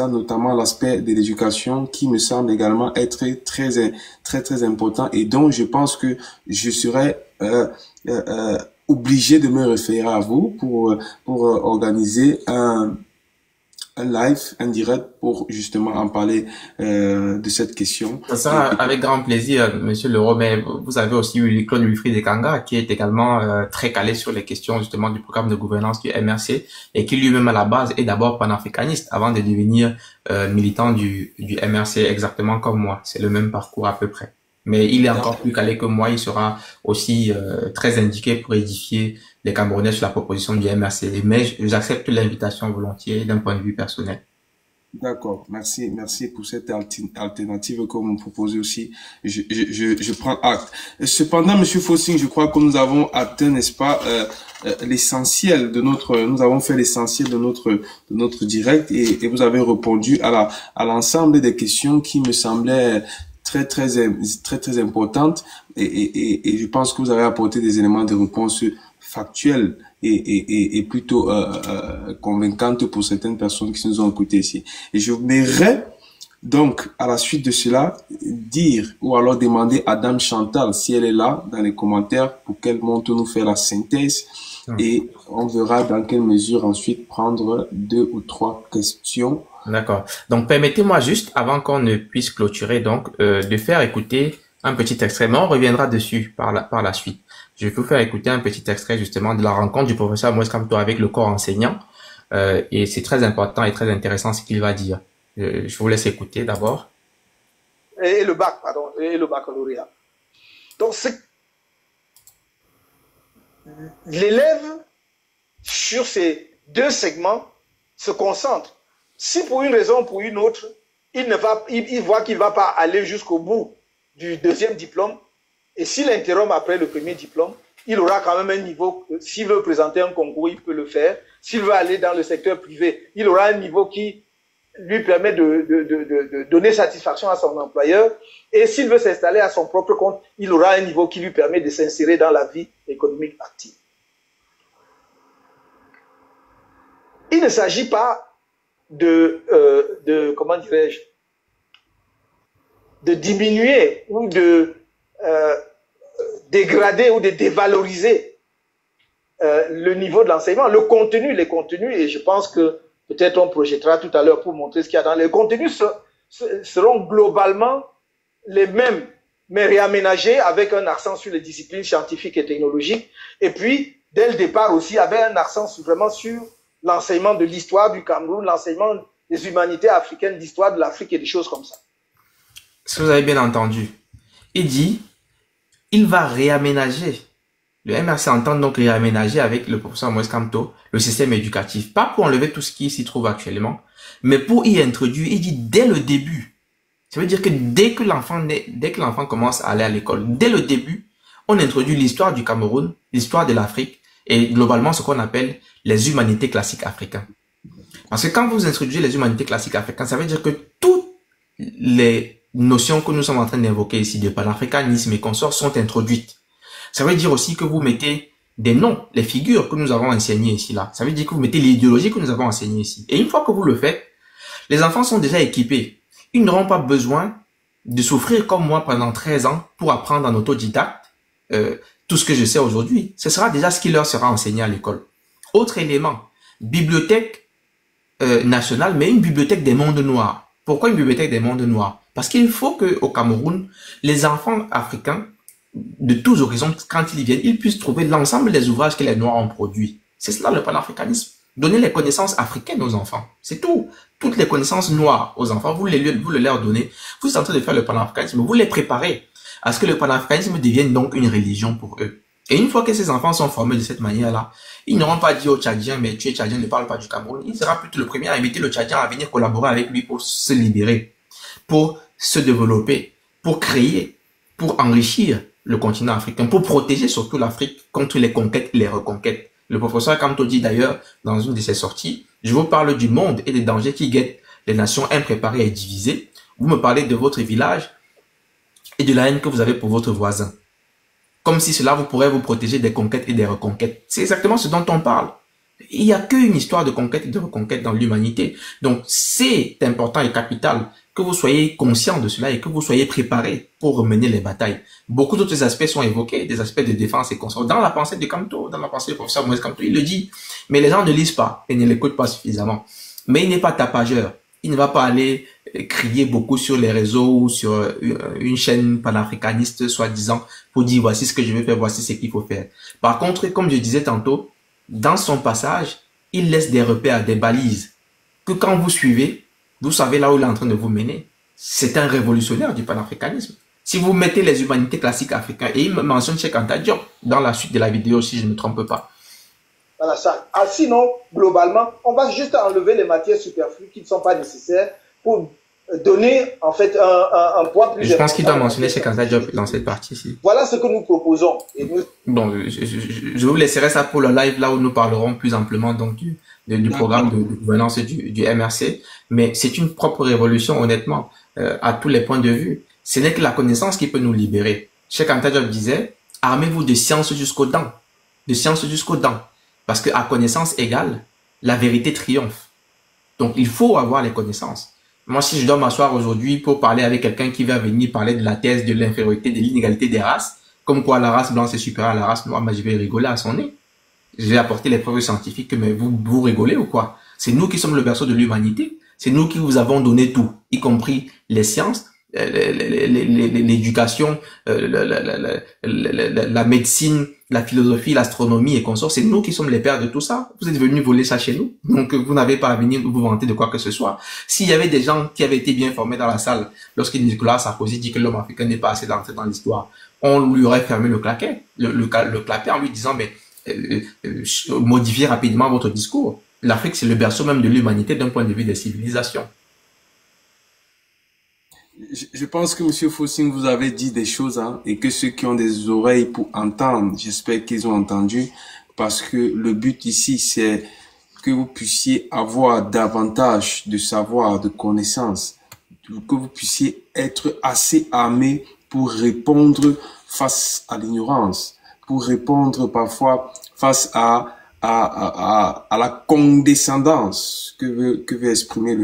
notamment l'aspect de l'éducation qui me semble également être très important et dont je pense que je serais obligé de me référer à vous pour organiser un live, un direct pour justement en parler de cette question. Ça sera avec grand plaisir, Monsieur Leroux, mais vous avez aussi eu Claude Wilfried Ekanga qui est également très calé sur les questions justement du programme de gouvernance du MRC et qui lui-même à la base est d'abord panafricaniste avant de devenir militant du MRC exactement comme moi. C'est le même parcours à peu près. Mais il est encore plus calé que moi, il sera aussi très indiqué pour édifier les Camerounais sur la proposition du MRC. Mais j'accepte l'invitation volontiers d'un point de vue personnel. D'accord, merci pour cette alternative que vous me proposez aussi. Je prends acte. Cependant, Monsieur Fossing, je crois que nous avons atteint, n'est-ce pas, l'essentiel nous avons fait l'essentiel de notre direct et vous avez répondu à l'ensemble des questions qui me semblaient très importante et je pense que vous avez apporté des éléments de réponse factuels et plutôt convaincantes pour certaines personnes qui nous ont écoutés ici. Et je voudrais donc à la suite de cela dire ou alors demander à Dame Chantal si elle est là dans les commentaires pour qu'elle monte nous faire la synthèse et on verra dans quelle mesure ensuite prendre 2 ou 3 questions. D'accord. Donc, permettez-moi juste, avant qu'on ne puisse clôturer, donc, de faire écouter un petit extrait. Mais on reviendra dessus par la suite. Je vais vous faire écouter un petit extrait, justement, de la rencontre du professeur Moïse Kamto avec le corps enseignant. Et c'est très important et très intéressant ce qu'il va dire. Je vous laisse écouter d'abord. Et le baccalauréat. Donc, l'élève, sur ces 2 segments, se concentre. Si pour une raison ou pour une autre, il voit qu'il ne va pas aller jusqu'au bout du deuxième diplôme, et s'il interrompt après le premier diplôme, il aura quand même un niveau, s'il veut présenter un concours, il peut le faire. S'il veut aller dans le secteur privé, il aura un niveau qui lui permet de donner satisfaction à son employeur. Et s'il veut s'installer à son propre compte, il aura un niveau qui lui permet de s'insérer dans la vie économique active. Il ne s'agit pas comment dirais-je, de diminuer ou de dégrader ou de dévaloriser le niveau de l'enseignement, les contenus, et je pense que peut-être on projettera tout à l'heure pour montrer ce qu'il y a dans les contenus seront globalement les mêmes, mais réaménagés avec un accent sur les disciplines scientifiques et technologiques, et puis dès le départ aussi avec un accent vraiment sur l'enseignement de l'histoire du Cameroun, l'enseignement des humanités africaines, d'histoire de l'Afrique et des choses comme ça. Si vous avez bien entendu, il dit, il va réaménager. Le MRC entend donc réaménager avec le professeur Moïse Kamto le système éducatif. Pas pour enlever tout ce qui s'y trouve actuellement, mais pour y introduire, il dit dès le début. Ça veut dire que dès que l'enfant commence à aller à l'école, dès le début, on introduit l'histoire du Cameroun, l'histoire de l'Afrique et globalement ce qu'on appelle les humanités classiques africaines. Parce que quand vous introduisez les humanités classiques africaines, ça veut dire que toutes les notions que nous sommes en train d'invoquer ici de panafricanisme et consorts sont introduites. Ça veut dire aussi que vous mettez des noms, les figures que nous avons enseignées ici là. Ça veut dire que vous mettez l'idéologie que nous avons enseignée ici. Et une fois que vous le faites, les enfants sont déjà équipés. Ils n'auront pas besoin de souffrir comme moi pendant 13 ans pour apprendre en autodidacte tout ce que je sais aujourd'hui. Ce sera déjà ce qui leur sera enseigné à l'école. Autre élément, bibliothèque nationale, mais une bibliothèque des mondes noirs. Pourquoi une bibliothèque des mondes noirs? Parce qu'il faut qu'au Cameroun, les enfants africains de tous horizons, quand ils viennent, ils puissent trouver l'ensemble des ouvrages que les Noirs ont produits. C'est cela le panafricanisme. Donner les connaissances africaines aux enfants. C'est tout. Toutes les connaissances noires aux enfants, vous les leur donnez. Vous êtes en train de faire le panafricanisme. Vous les préparez à ce que le panafricanisme devienne donc une religion pour eux. Et une fois que ces enfants sont formés de cette manière-là, ils n'auront pas dit au Tchadien, mais tu es Tchadien, ne parle pas du Cameroun. Il sera plutôt le premier à inviter le Tchadien à venir collaborer avec lui pour se libérer, pour se développer, pour créer, pour enrichir le continent africain, pour protéger surtout l'Afrique contre les conquêtes et les reconquêtes. Le professeur Kamto dit d'ailleurs, dans une de ses sorties, je vous parle du monde et des dangers qui guettent les nations impréparées et divisées. Vous me parlez de votre village et de la haine que vous avez pour votre voisin. Comme si cela vous pourrait vous protéger des conquêtes et des reconquêtes. C'est exactement ce dont on parle. Il n'y a qu'une histoire de conquête et de reconquête dans l'humanité. Donc, c'est important et capital que vous soyez conscient de cela et que vous soyez préparés pour mener les batailles. Beaucoup d'autres aspects sont évoqués, des aspects de défense et consorts. Dans la pensée de Kamto, dans la pensée du professeur Moïse Kamto, il le dit. Mais les gens ne lisent pas et ne l'écoutent pas suffisamment. Mais il n'est pas tapageur. Il ne va pas aller crier beaucoup sur les réseaux ou sur une chaîne panafricaniste, soi-disant, pour dire voici ce que je vais faire, voici ce qu'il faut faire. Par contre, comme je disais tantôt, dans son passage, il laisse des repères, des balises, que quand vous suivez, vous savez là où il est en train de vous mener. C'est un révolutionnaire du panafricanisme. Si vous mettez les humanités classiques africaines, et il mentionne Cheikh Anta Diop dans la suite de la vidéo, si je ne me trompe pas. Voilà ça. Ah, sinon, globalement, on va juste enlever les matières superflues qui ne sont pas nécessaires pour donner en fait un poids plus. Je pense qu'il doit mentionner Cheikh Anta Diop dans cette partie-ci. Voilà ce que nous proposons. Et nous... Bon, je vous laisserai ça pour le live là où nous parlerons plus amplement donc du programme de gouvernance du MRC. Mais c'est une propre révolution, honnêtement, à tous les points de vue. Ce n'est que la connaissance qui peut nous libérer. Cheikh Anta Diop disait, armez-vous de science jusqu'aux dents. De science jusqu'aux dents. Parce qu'à connaissance égale, la vérité triomphe. Donc, il faut avoir les connaissances. Moi, si je dois m'asseoir aujourd'hui pour parler avec quelqu'un qui va venir parler de la thèse de l'infériorité, de l'inégalité des races, comme quoi la race blanche est supérieure à la race noire, je vais rigoler à son nez. Je vais apporter les preuves scientifiques, mais vous rigolez ou quoi? C'est nous qui sommes le berceau de l'humanité. C'est nous qui vous avons donné tout, y compris les sciences, l'éducation, la médecine, la philosophie, l'astronomie et consorts. C'est nous qui sommes les pères de tout ça. Vous êtes venus voler ça chez nous. Donc, vous n'avez pas à venir vous vanter de quoi que ce soit. S'il y avait des gens qui avaient été bien formés dans la salle, lorsque Nicolas Sarkozy dit que l'homme africain n'est pas assez entré dans l'histoire, on lui aurait fermé le claquet, le clapet en lui disant, mais, modifiez rapidement votre discours. l'Afrique, c'est le berceau même de l'humanité d'un point de vue des civilisations. Je pense que Monsieur Fossing, vous avez dit des choses, hein, et que ceux qui ont des oreilles pour entendre, j'espère qu'ils ont entendu, parce que le but ici, c'est que vous puissiez avoir davantage de savoir, de connaissances, que vous puissiez être assez armé pour répondre face à l'ignorance, pour répondre parfois face à la condescendance que veut exprimer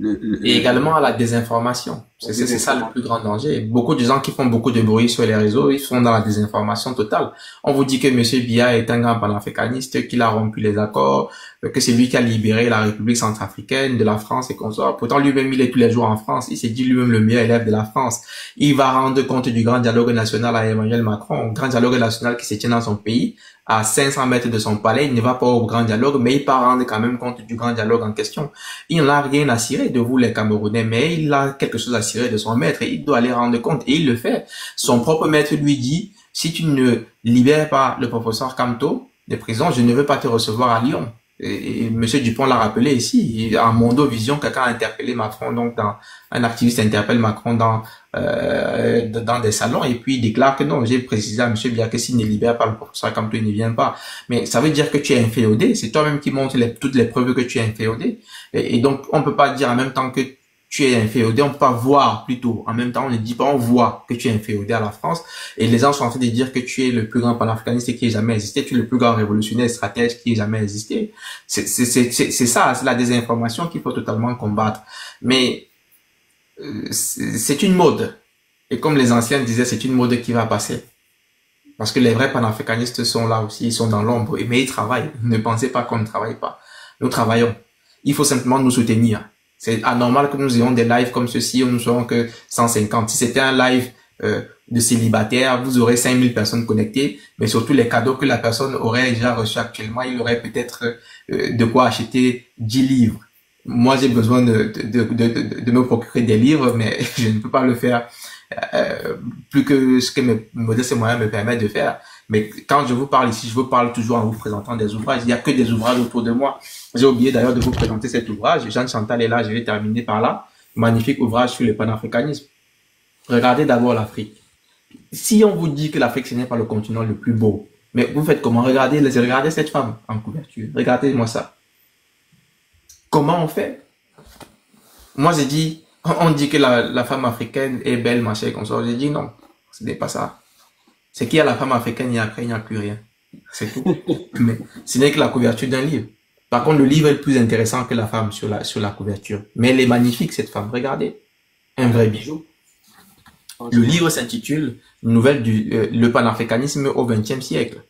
Et également à la désinformation. C'est ça le plus grand danger. Beaucoup de gens qui font beaucoup de bruit sur les réseaux, ils sont dans la désinformation totale. On vous dit que Monsieur Biya est un grand panafricaniste, qu'il a rompu les accords, que c'est lui qui a libéré la République centrafricaine de la France et consorts. Pourtant, lui-même, il est tous les jours en France. Il s'est dit lui-même le meilleur élève de la France. Il va rendre compte du grand dialogue national à Emmanuel Macron, grand dialogue national qui se tient dans son pays, à 500 mètres de son palais. Il ne va pas au grand dialogue, mais il part rendre quand même compte du grand dialogue en question. Il n'en a rien à cirer de vous, les Camerounais, mais il a quelque chose à cirer de son maître et il doit aller rendre compte. Et il le fait. Son propre maître lui dit, si tu ne libères pas le professeur Kamto de prison, je ne veux pas te recevoir à Lyon. Et Monsieur Dupont l'a rappelé ici, en Mondo Vision, quelqu'un a interpellé Macron, donc un activiste interpelle Macron dans des salons, et puis il déclare que non, j'ai précisé à Monsieur Biya que s'il ne libère pas le professeur Kamto, il ne vient pas. Mais ça veut dire que tu es inféodé, c'est toi-même qui montres toutes les preuves que tu es inféodé. Et donc, on peut pas dire en même temps que tu es inféodé, on peut pas voir plutôt. En même temps, on ne dit pas, on voit que tu es inféodé à la France. Et les gens sont en train de dire que tu es le plus grand panafricaniste qui ait jamais existé, tu es le plus grand révolutionnaire stratège qui ait jamais existé. C'est ça, c'est la désinformation qu'il faut totalement combattre. Mais c'est une mode. Et comme les anciens disaient, c'est une mode qui va passer. Parce que les vrais panafricanistes sont là aussi, ils sont dans l'ombre, mais ils travaillent. Ne pensez pas qu'on ne travaille pas. Nous travaillons. Il faut simplement nous soutenir. C'est anormal que nous ayons des lives comme ceci où nous serons que 150. Si c'était un live de célibataire, vous aurez 5000 personnes connectées, mais surtout les cadeaux que la personne aurait déjà reçus actuellement, il aurait peut-être de quoi acheter 10 livres. Moi, j'ai besoin de me procurer des livres, mais je ne peux pas le faire plus que ce que mes modestes moyens me permettent de faire. Mais quand je vous parle ici, je vous parle toujours en vous présentant des ouvrages. Il n'y a que des ouvrages autour de moi. J'ai oublié d'ailleurs de vous présenter cet ouvrage. Jeanne Chantal est là, je vais terminer par là. Magnifique ouvrage sur le panafricanisme. Regardez d'abord l'Afrique. Si on vous dit que l'Afrique, ce n'est pas le continent le plus beau, mais vous faites comment? Regardez cette femme en couverture. Regardez-moi ça. Comment on fait? Moi, j'ai dit, on dit que la femme africaine est belle, machin, comme ça. J'ai dit non, ce n'est pas ça. C'est qu'il y a la femme africaine et après, il n'y a plus rien. C'est tout. Mais ce n'est que la couverture d'un livre. Par contre, le livre est plus intéressant que la femme sur la couverture. Mais elle est magnifique, cette femme. Regardez. Un vrai bijou. Le livre s'intitule Nouvelle le panafricanisme au XXe siècle.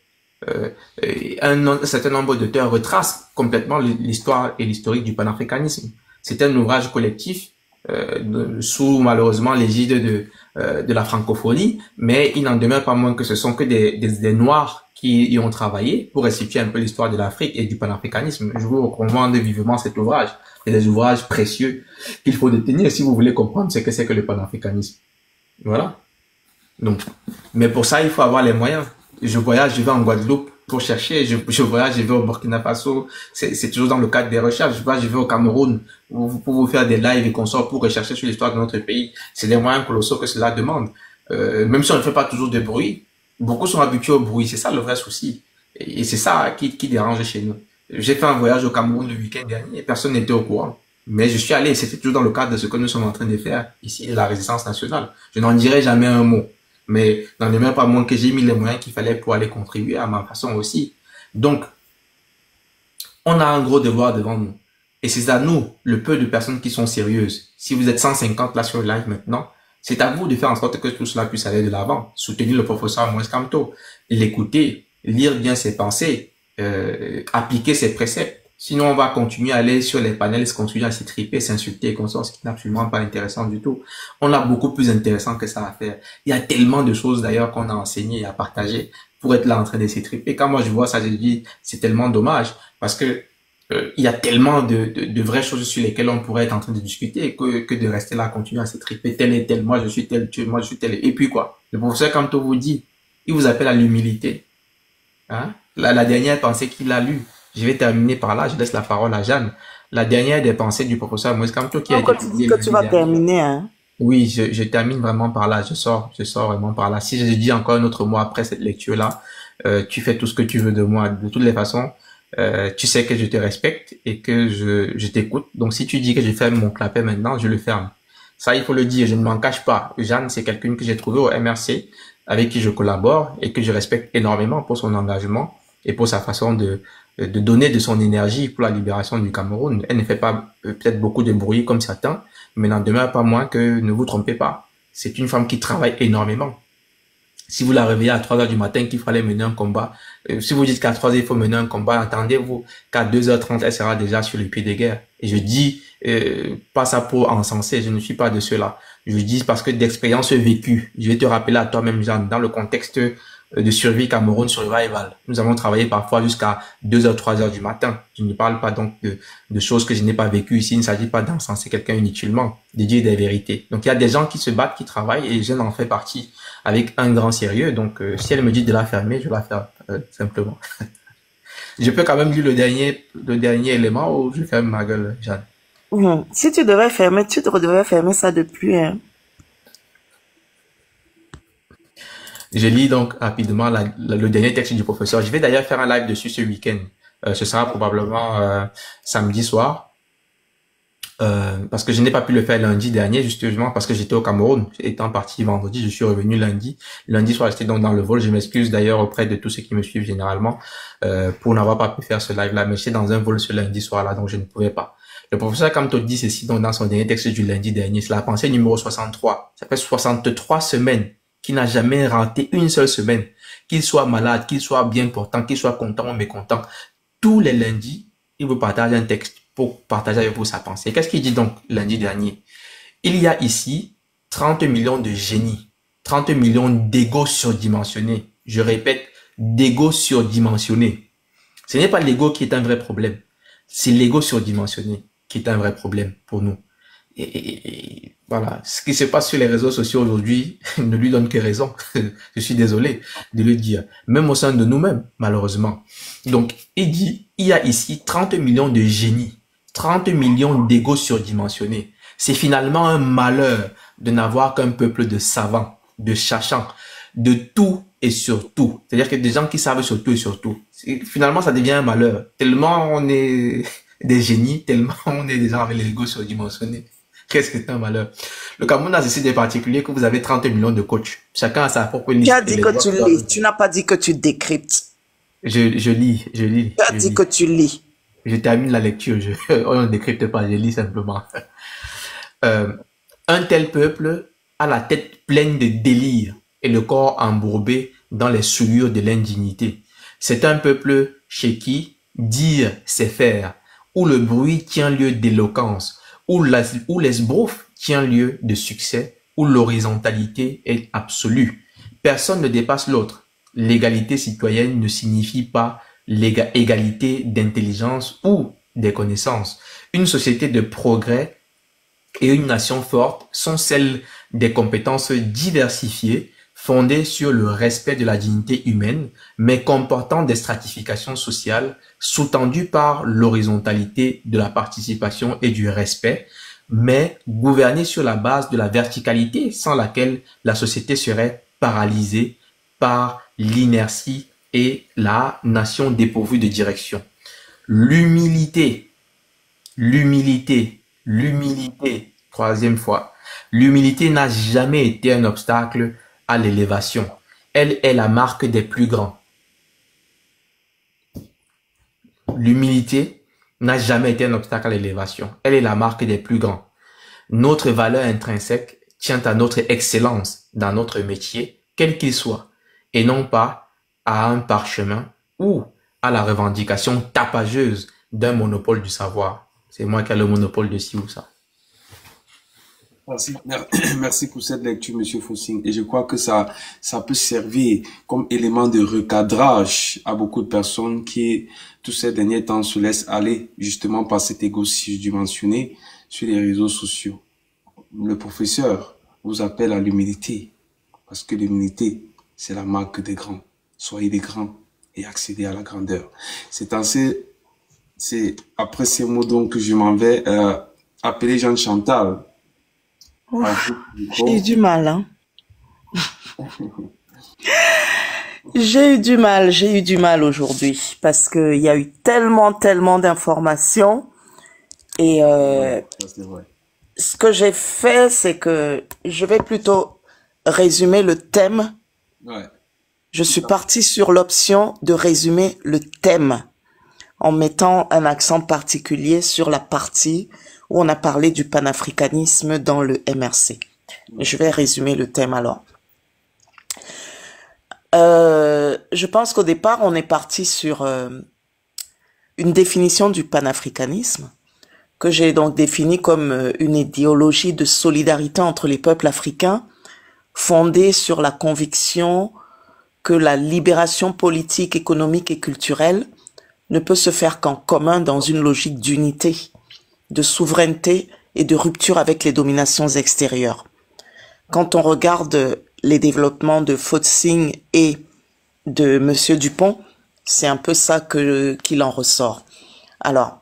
Un certain nombre d'auteurs retracent complètement l'histoire et l'historique du panafricanisme. C'est un ouvrage collectif sous malheureusement l'égide de la francophonie, mais il n'en demeure pas moins que ce sont que des Noirs qui y ont travaillé pour restituer un peu l'histoire de l'Afrique et du panafricanisme. Je vous recommande vivement cet ouvrage. C'est des ouvrages précieux qu'il faut détenir si vous voulez comprendre ce que c'est que le panafricanisme. Voilà. Donc, mais pour ça, il faut avoir les moyens. Je voyage, je vais en Guadeloupe pour chercher. Je voyage, je vais au Burkina Faso. C'est toujours dans le cadre des recherches. Je vais au Cameroun pour vous faire des lives et consorts pour rechercher sur l'histoire de notre pays. C'est des moyens colossaux que cela demande. Même si on ne fait pas toujours de bruit, beaucoup sont habitués au bruit. C'est ça le vrai souci. Et c'est ça qui dérange chez nous. J'ai fait un voyage au Cameroun le week-end dernier et personne n'était au courant. Mais je suis allé, c'était toujours dans le cadre de ce que nous sommes en train de faire ici, la résistance nationale. Je n'en dirai jamais un mot. Mais n'en demeure pas moins que j'ai mis les moyens qu'il fallait pour aller contribuer à ma façon aussi. Donc, on a un gros devoir devant nous. Et c'est à nous, le peu de personnes qui sont sérieuses. Si vous êtes 150 là sur le live maintenant, c'est à vous de faire en sorte que tout cela puisse aller de l'avant. Soutenir le professeur Moïse Kamto, l'écouter, lire bien ses pensées, appliquer ses préceptes. Sinon, on va continuer à aller sur les panels, se continuer à s'étriper, s'insulter et comme ça, ce qui n'est absolument pas intéressant du tout. On a beaucoup plus intéressant que ça à faire. Il y a tellement de choses d'ailleurs qu'on a enseignées et à partager pour être là en train de s'étriper. Quand moi je vois ça, je dis, c'est tellement dommage parce que il y a tellement de vraies choses sur lesquelles on pourrait être en train de discuter que de rester là, continuer à s'étriper, tel et tel, moi je suis tel, moi je suis tel. Et puis quoi? Le professeur Kamto vous dit, il vous appelle à l'humilité. Hein? La dernière pensée qu'il a lue, Je vais terminer par là, je laisse la parole à Jeanne. La dernière des pensées du professeur Moïse Kamto qui a été Quand tu dis publiée que lundi tu vas dernier. terminer, hein? Oui, je termine vraiment par là, je sors vraiment par là. Si je dis encore un autre mot après cette lecture-là, tu fais tout ce que tu veux de moi. De toutes les façons, tu sais que je te respecte et que je t'écoute. Donc si tu dis que je ferme mon clapet maintenant, je le ferme. Ça, il faut le dire, je ne m'en cache pas. Jeanne, c'est quelqu'un que j'ai trouvé au MRC, avec qui je collabore et que je respecte énormément pour son engagement et pour sa façon de donner de son énergie pour la libération du Cameroun. Elle ne fait pas peut-être beaucoup de bruit comme certains, mais n'en demeure pas moins que ne vous trompez pas. C'est une femme qui travaille énormément. Si vous la réveillez à 3 heures du matin qu'il fallait mener un combat, si vous dites qu'à 3 heures il faut mener un combat, attendez-vous qu'à 2h30 elle sera déjà sur le pied de guerre. Et je dis pas ça pour encenser, je ne suis pas de ceux-là. Je dis parce que d'expérience vécue, je vais te rappeler à toi-même, Jeanne, dans le contexte de survie Cameroun Survival. Nous avons travaillé parfois jusqu'à 2h, 3h du matin. Je ne parle pas donc de choses que je n'ai pas vécues ici. Il ne s'agit pas d'encenser quelqu'un inutilement, de dire des vérités. Donc il y a des gens qui se battent, qui travaillent et je n'en fais partie avec un grand sérieux. Donc si elle me dit de la fermer, je la ferme simplement. Je peux quand même lire le dernier élément ou je ferme ma gueule, Jeanne. Si tu devais fermer, tu devrais fermer ça depuis, hein. Je lis donc rapidement le dernier texte du professeur. Je vais d'ailleurs faire un live dessus ce week-end. Ce sera probablement samedi soir. Parce que je n'ai pas pu le faire lundi dernier, justement parce que j'étais au Cameroun. Étant parti vendredi, je suis revenu lundi. Lundi soir, j'étais donc dans le vol. Je m'excuse d'ailleurs auprès de tous ceux qui me suivent généralement pour n'avoir pas pu faire ce live-là. Mais j'étais dans un vol ce lundi soir-là, donc je ne pouvais pas. Le professeur Kamto dit ceci donc dans son dernier texte du lundi dernier. C'est la pensée numéro 63. Ça fait 63 semaines qui n'a jamais raté une seule semaine. Qu'il soit malade, qu'il soit bien portant, qu'il soit content ou mécontent. Tous les lundis, il vous partage un texte pour partager avec vous sa pensée. Qu'est-ce qu'il dit donc lundi dernier? Il y a ici 30 millions de génies, 30 millions d'égos surdimensionnés. Je répète, d'égos surdimensionnés. Ce n'est pas l'ego qui est un vrai problème. C'est l'ego surdimensionné qui est un vrai problème pour nous. Et voilà, ce qui se passe sur les réseaux sociaux aujourd'hui ne lui donne que raison. Je suis désolé de le dire. Même au sein de nous-mêmes, malheureusement. Donc, il dit, il y a ici 30 millions de génies, 30 millions d'égos surdimensionnés. C'est finalement un malheur de n'avoir qu'un peuple de savants, de cherchants, de tout et sur tout. C'est-à-dire que des gens qui savent sur tout et sur tout. Finalement, ça devient un malheur. Tellement on est des génies, tellement on est des gens avec l'ego surdimensionné. Qu'est-ce que c'est un malheur? Le Cameroun a ceci de particulier que vous avez 30 millions de coachs. Chacun a sa propre liste. Tu as dit que tu lis. Tu n'as pas dit que tu décryptes. Je lis. Tu as dit que tu lis. Je termine la lecture. On ne décrypte pas, je lis simplement. Un tel peuple a la tête pleine de délire et le corps embourbé dans les souillures de l'indignité. C'est un peuple chez qui dire c'est faire, où le bruit tient lieu d'éloquence, où l'esbrouf tient lieu de succès, où l'horizontalité est absolue. Personne ne dépasse l'autre. L'égalité citoyenne ne signifie pas l'égalité d'intelligence ou des connaissances. Une société de progrès et une nation forte sont celles des compétences diversifiées, fondées sur le respect de la dignité humaine, mais comportant des stratifications sociales sous-tendues par l'horizontalité de la participation et du respect, mais gouvernées sur la base de la verticalité sans laquelle la société serait paralysée par l'inertie et la nation dépourvue de direction. L'humilité, troisième fois, l'humilité n'a jamais été un obstacle à l'élévation. Elle est la marque des plus grands. L'humilité n'a jamais été un obstacle à l'élévation. Elle est la marque des plus grands. Notre valeur intrinsèque tient à notre excellence dans notre métier, quel qu'il soit, et non pas à un parchemin ou à la revendication tapageuse d'un monopole du savoir. C'est moi qui ai le monopole de ci ou ça. Merci pour cette lecture, Monsieur Fossing. Et je crois que ça peut servir comme élément de recadrage à beaucoup de personnes qui, tous ces derniers temps, se laissent aller justement par cet égo surdimensionné sur les réseaux sociaux. Le professeur vous appelle à l'humilité, parce que l'humilité, c'est la marque des grands. Soyez des grands et accédez à la grandeur. C'est en ces C'est après ces mots donc que je m'en vais appeler Jean Chantal. Ouf, j'ai eu du mal, hein. J'ai eu du mal aujourd'hui parce que il y a eu tellement d'informations et Ça, c'est vrai. ce que j'ai fait, c'est que je vais plutôt résumer le thème. Ouais. Je suis partie sur l'option de résumer le thème en mettant un accent particulier sur la partie où on a parlé du panafricanisme dans le MRC. Je vais résumer le thème alors. Je pense qu'au départ, on est parti sur une définition du panafricanisme que j'ai donc définie comme une idéologie de solidarité entre les peuples africains fondée sur la conviction que la libération politique, économique et culturelle ne peut se faire qu'en commun dans une logique d'unité, de souveraineté et de rupture avec les dominations extérieures. Quand on regarde les développements de Fotsing et de Monsieur Dupont, c'est un peu ça qu'il en ressort. Alors,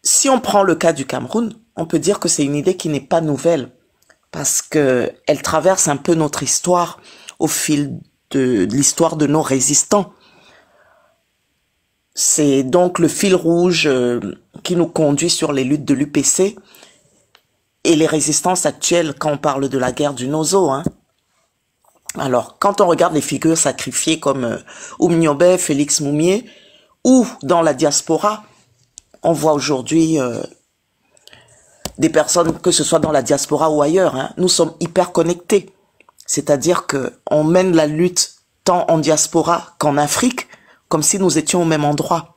si on prend le cas du Cameroun, on peut dire que c'est une idée qui n'est pas nouvelle parce que elle traverse un peu notre histoire au fil de l'histoire de nos résistants. C'est donc le fil rouge qui nous conduit sur les luttes de l'UPC et les résistances actuelles quand on parle de la guerre du Nozo. Hein. Alors, quand on regarde les figures sacrifiées comme Oumniobé, Félix Moumié, ou dans la diaspora, on voit aujourd'hui des personnes, que ce soit dans la diaspora ou ailleurs, hein, nous sommes hyper connectés. C'est-à-dire que on mène la lutte tant en diaspora qu'en Afrique, comme si nous étions au même endroit.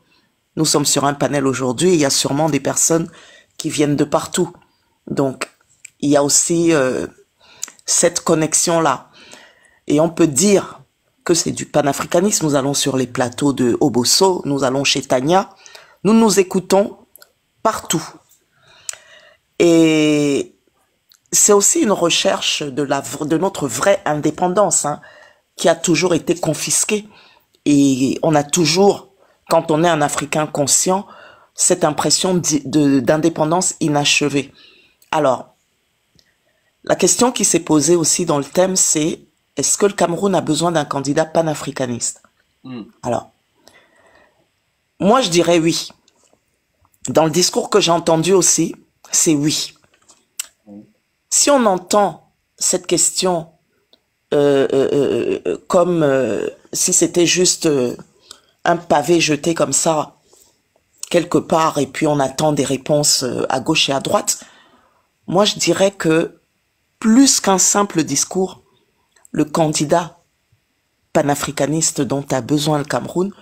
Nous sommes sur un panel aujourd'hui, il y a sûrement des personnes qui viennent de partout. Donc, il y a aussi cette connexion-là. Et on peut dire que c'est du panafricanisme. Nous allons sur les plateaux de Obosso, nous allons chez Tania, nous nous écoutons partout. Et c'est aussi une recherche de notre vraie indépendance, hein, qui a toujours été confisquée. Et on a toujours, quand on est un Africain conscient, cette impression d'indépendance inachevée. Alors, la question qui s'est posée aussi dans le thème, c'est est-ce que le Cameroun a besoin d'un candidat panafricaniste? Alors, moi je dirais oui. Dans le discours que j'ai entendu aussi, c'est oui. Si on entend cette question comme si c'était juste un pavé jeté comme ça quelque part et puis on attend des réponses à gauche et à droite, moi je dirais que plus qu'un simple discours, le candidat panafricaniste dont a besoin le Cameroun,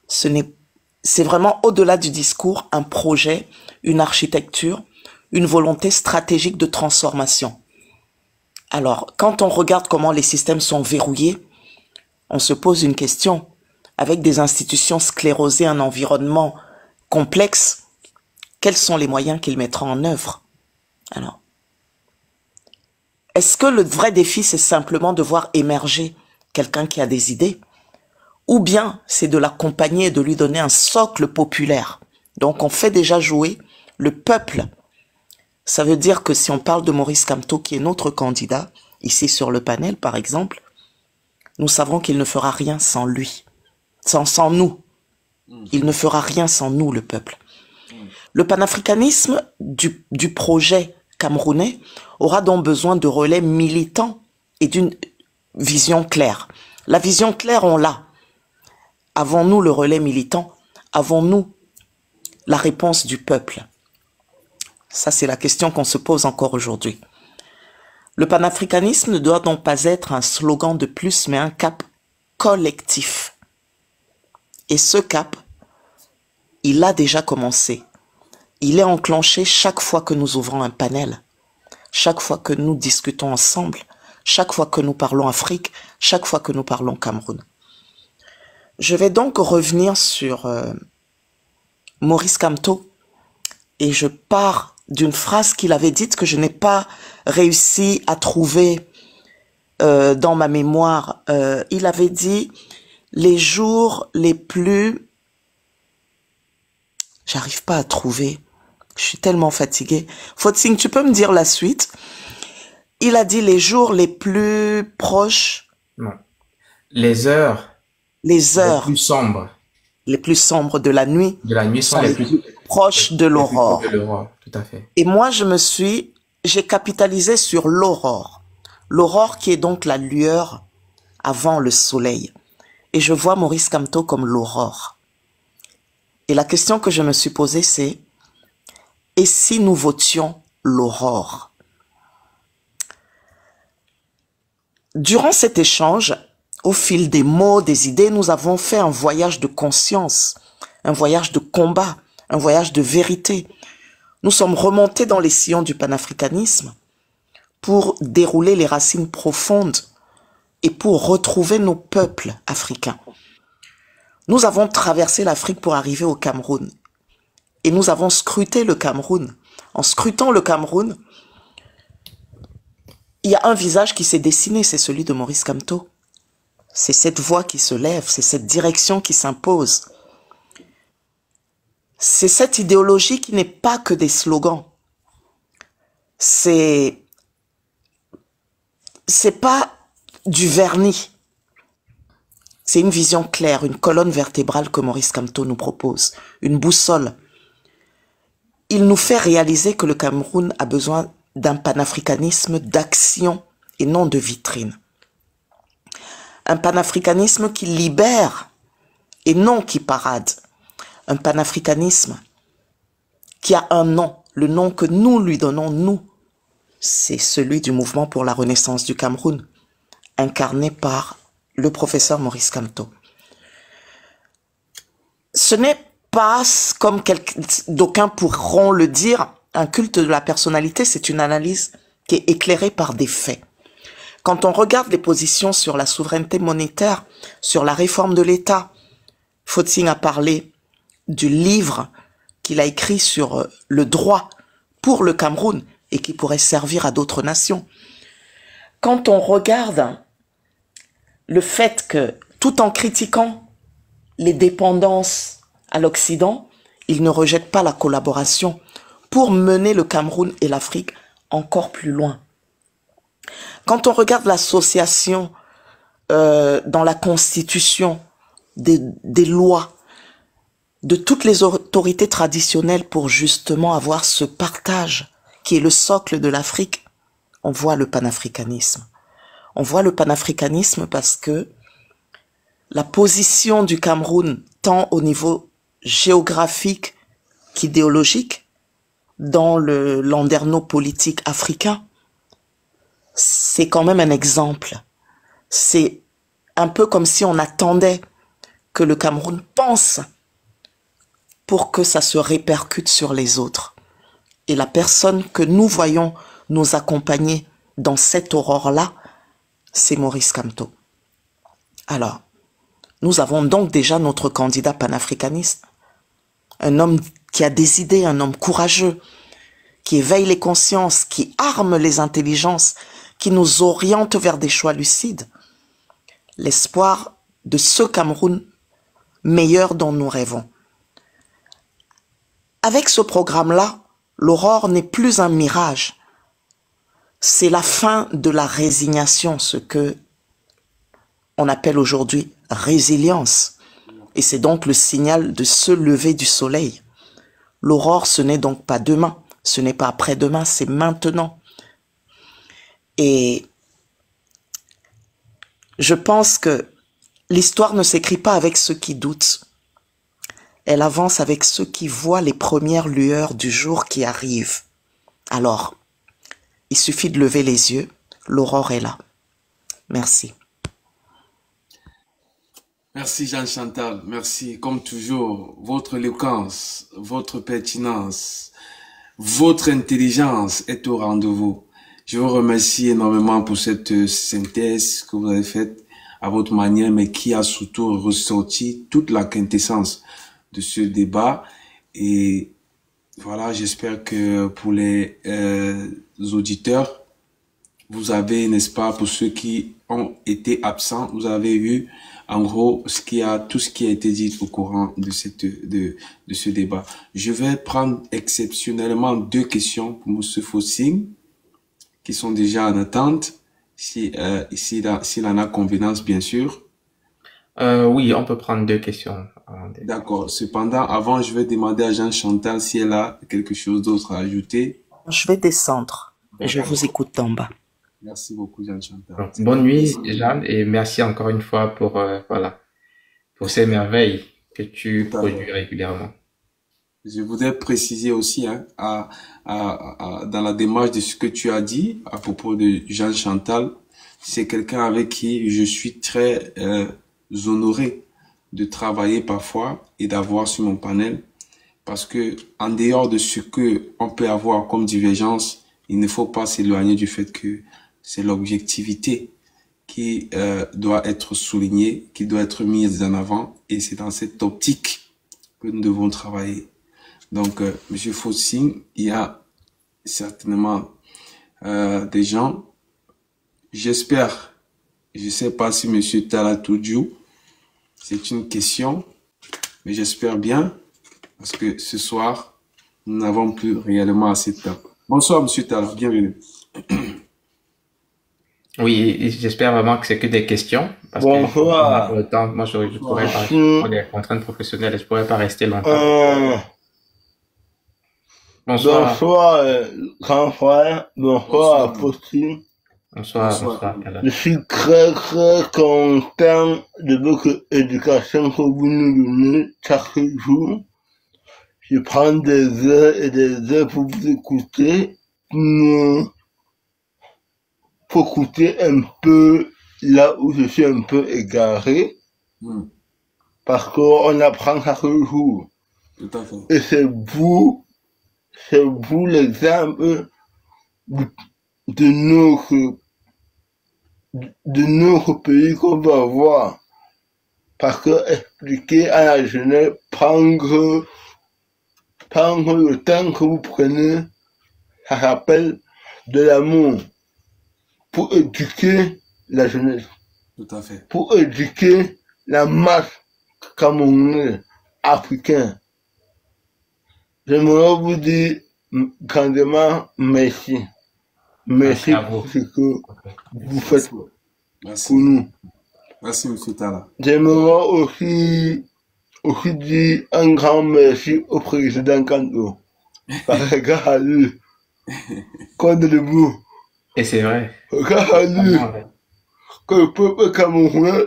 c'est vraiment au-delà du discours un projet, une architecture, une volonté stratégique de transformation. Alors, quand on regarde comment les systèmes sont verrouillés, on se pose une question. Avec des institutions sclérosées, un environnement complexe, quels sont les moyens qu'ils mettront en œuvre? Alors, est-ce que le vrai défi, c'est simplement de voir émerger quelqu'un qui a des idées? Ou bien c'est de l'accompagner et de lui donner un socle populaire? Donc, on fait déjà jouer le peuple. Ça veut dire que si on parle de Maurice Kamto, qui est notre candidat, ici sur le panel par exemple, nous savons qu'il ne fera rien sans lui, sans nous. Il ne fera rien sans nous, le peuple. Le panafricanisme du projet camerounais aura donc besoin de relais militants et d'une vision claire. La vision claire, on l'a. Avons-nous le relais militant? Avons-nous la réponse du peuple? Ça, c'est la question qu'on se pose encore aujourd'hui. Le panafricanisme ne doit donc pas être un slogan de plus, mais un cap collectif. Et ce cap, il a déjà commencé. Il est enclenché chaque fois que nous ouvrons un panel, chaque fois que nous discutons ensemble, chaque fois que nous parlons Afrique, chaque fois que nous parlons Cameroun. Je vais donc revenir sur Maurice Kamto et je pars d'une phrase qu'il avait dite que je n'ai pas réussi à trouver dans ma mémoire. Il avait dit « Les jours les plus J'arrive pas à trouver. Je suis tellement fatiguée. Fotsing, tu peux me dire la suite? Il a dit les jours les plus proches, Non. Les heures les les heures plus sombres les plus sombres de la nuit de la nuit sont sont les les plus plus proches de les plus proches l'aurore. de l'aurore. Tout à fait. Et moi, j'ai capitalisé sur l'aurore. L'aurore qui est donc la lueur avant le soleil. Et je vois Maurice Kamto comme l'aurore. Et la question que je me suis posée, c'est, et si nous votions l'aurore? Durant cet échange, au fil des mots, des idées, nous avons fait un voyage de conscience, un voyage de combat, un voyage de vérité. Nous sommes remontés dans les sillons du panafricanisme pour dérouler les racines profondes et pour retrouver nos peuples africains. Nous avons traversé l'Afrique pour arriver au Cameroun et nous avons scruté le Cameroun. En scrutant le Cameroun, il y a un visage qui s'est dessiné, c'est celui de Maurice Kamto. C'est cette voix qui se lève, c'est cette direction qui s'impose. C'est cette idéologie qui n'est pas que des slogans. C'est pas du vernis. C'est une vision claire, une colonne vertébrale que Maurice Kamto nous propose, une boussole. Il nous fait réaliser que le Cameroun a besoin d'un panafricanisme d'action et non de vitrine. Un panafricanisme qui libère et non qui parade. Un panafricanisme qui a un nom, le nom que nous lui donnons, nous. C'est celui du mouvement pour la renaissance du Cameroun, incarné par le professeur Maurice Kamto. Ce n'est pas, comme d'aucuns pourront le dire, un culte de la personnalité, c'est une analyse qui est éclairée par des faits. Quand on regarde les positions sur la souveraineté monétaire, sur la réforme de l'État, Fotsing a parlé du livre qu'il a écrit sur le droit pour le Cameroun et qui pourrait servir à d'autres nations. Quand on regarde le fait que, tout en critiquant les dépendances à l'Occident, il ne rejette pas la collaboration pour mener le Cameroun et l'Afrique encore plus loin. Quand on regarde l'association dans la Constitution des lois de toutes les autorités traditionnelles pour justement avoir ce partage qui est le socle de l'Afrique, on voit le panafricanisme. On voit le panafricanisme parce que la position du Cameroun, tant au niveau géographique qu'idéologique, dans le landerneau politique africain, c'est quand même un exemple. C'est un peu comme si on attendait que le Cameroun pense pour que ça se répercute sur les autres. Et la personne que nous voyons nous accompagner dans cette aurore-là, c'est Maurice Kamto. Alors, nous avons donc déjà notre candidat panafricaniste, un homme qui a des idées, un homme courageux, qui éveille les consciences, qui arme les intelligences, qui nous oriente vers des choix lucides. L'espoir de ce Cameroun meilleur dont nous rêvons. Avec ce programme-là, l'aurore n'est plus un mirage. C'est la fin de la résignation, ce que on appelle aujourd'hui résilience. Et c'est donc le signal de ce lever du soleil. L'aurore, ce n'est donc pas demain, ce n'est pas après-demain, c'est maintenant. Et je pense que l'histoire ne s'écrit pas avec ceux qui doutent. Elle avance avec ceux qui voient les premières lueurs du jour qui arrivent. Alors, il suffit de lever les yeux, l'aurore est là. Merci. Merci Jean Chantal, merci. Comme toujours, votre éloquence, votre pertinence, votre intelligence est au rendez-vous. Je vous remercie énormément pour cette synthèse que vous avez faite à votre manière, mais qui a surtout ressorti toute la quintessence de ce débat. Et voilà, j'espère que pour les auditeurs, vous avez, n'est-ce pas, pour ceux qui ont été absents, vous avez vu en gros tout ce qui a été dit au courant de ce débat. Je vais prendre exceptionnellement 2 questions pour M. Fossing, qui sont déjà en attente, s'il en a convenance, bien sûr. Oui, on peut prendre 2 questions. D'accord. Cependant, avant, je vais demander à Jean Chantal si elle a quelque chose d'autre à ajouter. Je vais descendre. Je vous écoute d'en bas. Merci beaucoup, Jean Chantal. Donc, bonne nuit, Jeanne, et merci encore une fois pour, voilà, pour ces merveilles que tu produis régulièrement. Je voudrais préciser aussi, hein, dans la démarche de ce que tu as dit à propos de Jean Chantal, c'est quelqu'un avec qui je suis très honoré de travailler parfois et d'avoir sur mon panel, parce que en dehors de ce que on peut avoir comme divergence, il ne faut pas s'éloigner du fait que c'est l'objectivité qui doit être soulignée, qui doit être mise en avant, et c'est dans cette optique que nous devons travailler. Donc, Monsieur Fossing, il y a certainement des gens, j'espère, je sais pas si Monsieur Talatoudjou, c'est une question, mais j'espère bien, parce que ce soir, nous n'avons plus réellement assez de temps. Bonsoir, Monsieur Tala, bienvenue. Oui, j'espère vraiment que c'est que des questions. Parce Bonsoir. Que le temps, moi, je pourrais pas, pour des contraintes professionnelles, je pourrais pas rester longtemps. Bonsoir. Bonsoir, grand frère. Bonsoir, Faustine. Bonsoir. Je suis très content de votre éducation que vous nous donnez chaque jour. Je prends des heures et des heures pour vous écouter, pour écouter un peu là où je suis un peu égaré, parce qu'on apprend chaque jour. Tout à fait. Et c'est vous l'exemple de notre pays qu'on va voir. Parce que expliquer à la jeunesse, prendre le temps que vous prenez, ça s'appelle de l'amour. Pour éduquer la jeunesse. Tout à fait. Pour éduquer la masse camerounaise, africaine. J'aimerais vous dire grandement merci. Merci pour ce que vous faites pour nous. Merci, M. Tala. J'aimerais aussi dire un grand merci au président Kanto. Parce que grâce lui, compte debout. Et c'est vrai. Regardez que le peuple camerounais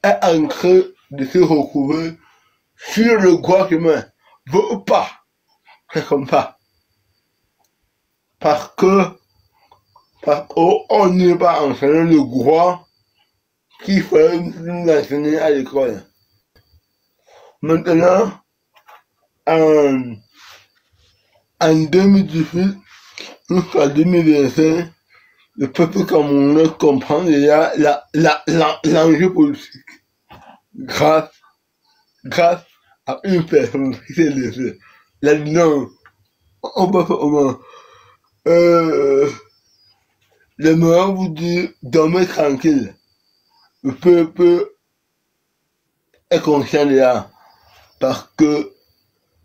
est en train de se retrouver sur le droit chemin. Veut pas. C'est comme ça. Parce qu'on n'est pas enseigné le droit qu'il fallait nous enseigner à l'école. Maintenant, en 2018 jusqu'à 2025, le peuple camerounais comprend déjà l'enjeu politique grâce à une personne qui s'est laissée. La non, on peut faire au moins. J'aimerais vous dire, dormez tranquille. Le peuple est conscient de ça. Parce que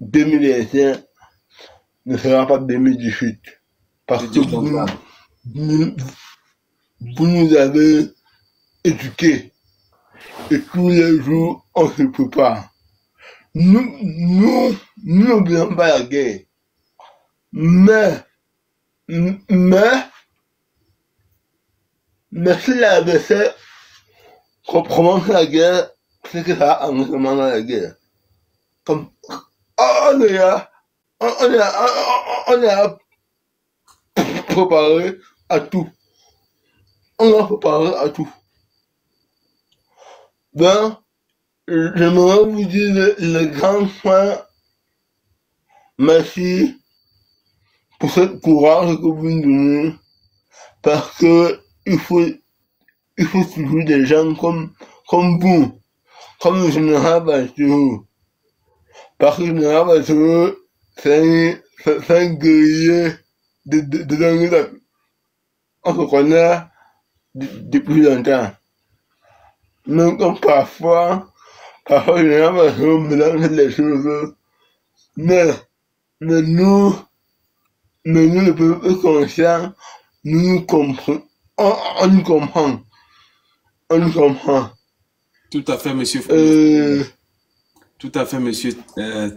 2025 ne sera pas 2018. Parce que vous nous avez éduqués. Et tous les jours, on se prépare. Nous n'oublions pas la guerre. Mais si l'adversaire commence la guerre, c'est que ça a engagement dans la guerre. Comme, on est là préparé à tout. On a préparé à tout. Ben, j'aimerais vous dire le grand frère, merci pour ce courage que vous nous donnez, parce que il faut toujours des gens comme vous, comme le général Bachelet. Parce que le général Bachelet, c'est un guerrier de l'Angleterre. on se connaît depuis longtemps. Mais comme parfois, il y a un mélange les choses. Mais, mais nous, le peuple conscient, nous comprenons, on nous comprend. On nous comprend. Tout à fait, monsieur. Tout à fait, monsieur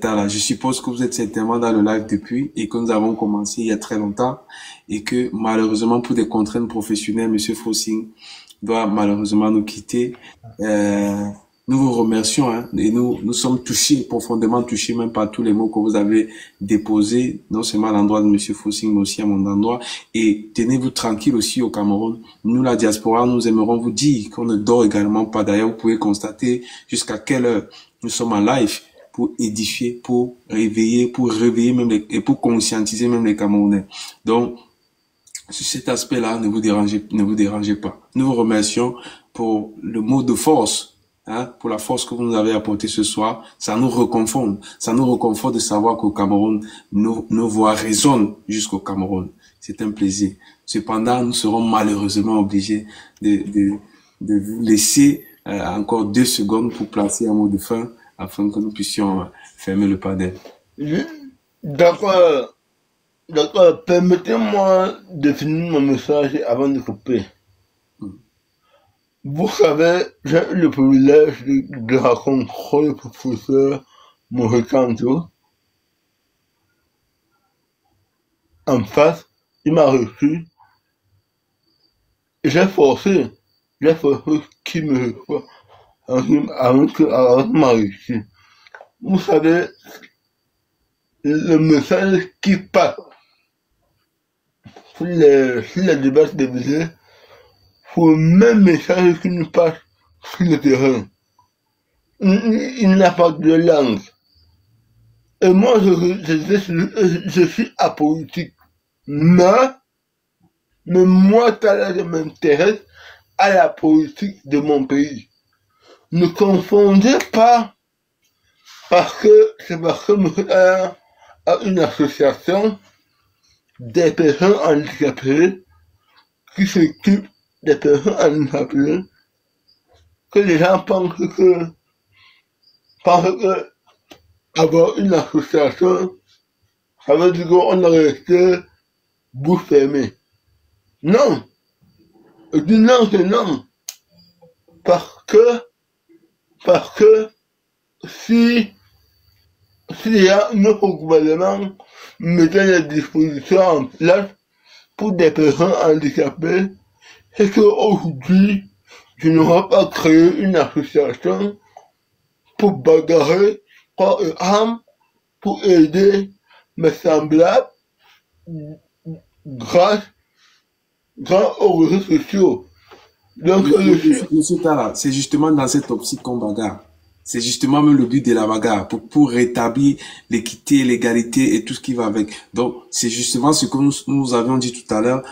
Tala. Je suppose que vous êtes certainement dans le live depuis et que nous avons commencé il y a très longtemps et que malheureusement pour des contraintes professionnelles, monsieur Fossing doit malheureusement nous quitter. Nous vous remercions hein, et nous sommes touchés, profondément touchés même par tous les mots que vous avez déposés, non seulement à l'endroit de monsieur Fossing, mais aussi à mon endroit. Et tenez-vous tranquille aussi au Cameroun. Nous, la diaspora, nous aimerons vous dire qu'on ne dort également pas. D'ailleurs, vous pouvez constater jusqu'à quelle heure nous sommes en live pour édifier, pour réveiller même et pour conscientiser même les Camerounais. Donc, sur cet aspect-là, ne vous dérangez pas. Nous vous remercions pour le mot de force, hein, pour la force que vous nous avez apportée ce soir. Ça nous reconforte de savoir qu'au Cameroun, nos voix résonnent jusqu'au Cameroun. C'est un plaisir. Cependant, nous serons malheureusement obligés de vous laisser encore 2 secondes pour placer un mot de fin afin que nous puissions fermer le panel. D'accord. Permettez-moi de finir mon message avant de couper. Vous savez, j'ai eu le privilège de rencontrer le professeur Maurice Kanto. En face, il m'a reçu. J'ai forcé qu'il me reçoive avant qu'il m'a reçu. Vous savez, le message qui passe sur les débats télévisés, c'est le même message qui nous passe sur le terrain. Il n'a pas de langue. Et moi, je suis apolitique. Mais moi, je m'intéresse à la politique de mon pays. Ne confondez pas, parce que nous a une association des personnes handicapées qui s'occupe des personnes handicapées, que les gens pensent que avoir une association, ça veut dire qu'on est resté bouche fermée. Non! Je dis non, c'est non. Parce que si notre gouvernement mettait des dispositions en place pour des personnes handicapées, c'est qu'aujourd'hui, je n'aurais pas créé une association pour bagarrer par une arme, pour aider mes semblables grâce aux réseaux sociaux. Donc, Monsieur Tala, c'est justement dans cette optique qu'on bagarre. C'est justement même le but de la bagarre, pour rétablir l'équité, l'égalité et tout ce qui va avec. Donc, c'est justement ce que nous avions dit tout à l'heure.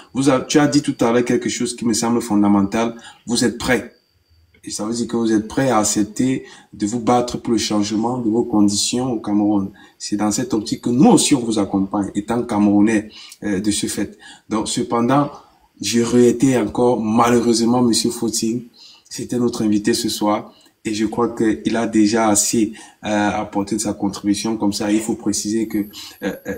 Tu as dit tout à l'heure quelque chose qui me semble fondamental. Vous êtes prêts. Et ça veut dire que vous êtes prêts à accepter de vous battre pour le changement de vos conditions au Cameroun. C'est dans cette optique que nous aussi on vous accompagne, étant Camerounais de ce fait. Donc, cependant, j'ai réité encore, malheureusement, Monsieur Fossing, c'était notre invité ce soir. Et je crois qu'il a déjà assez apporté de sa contribution. Comme ça, il faut préciser que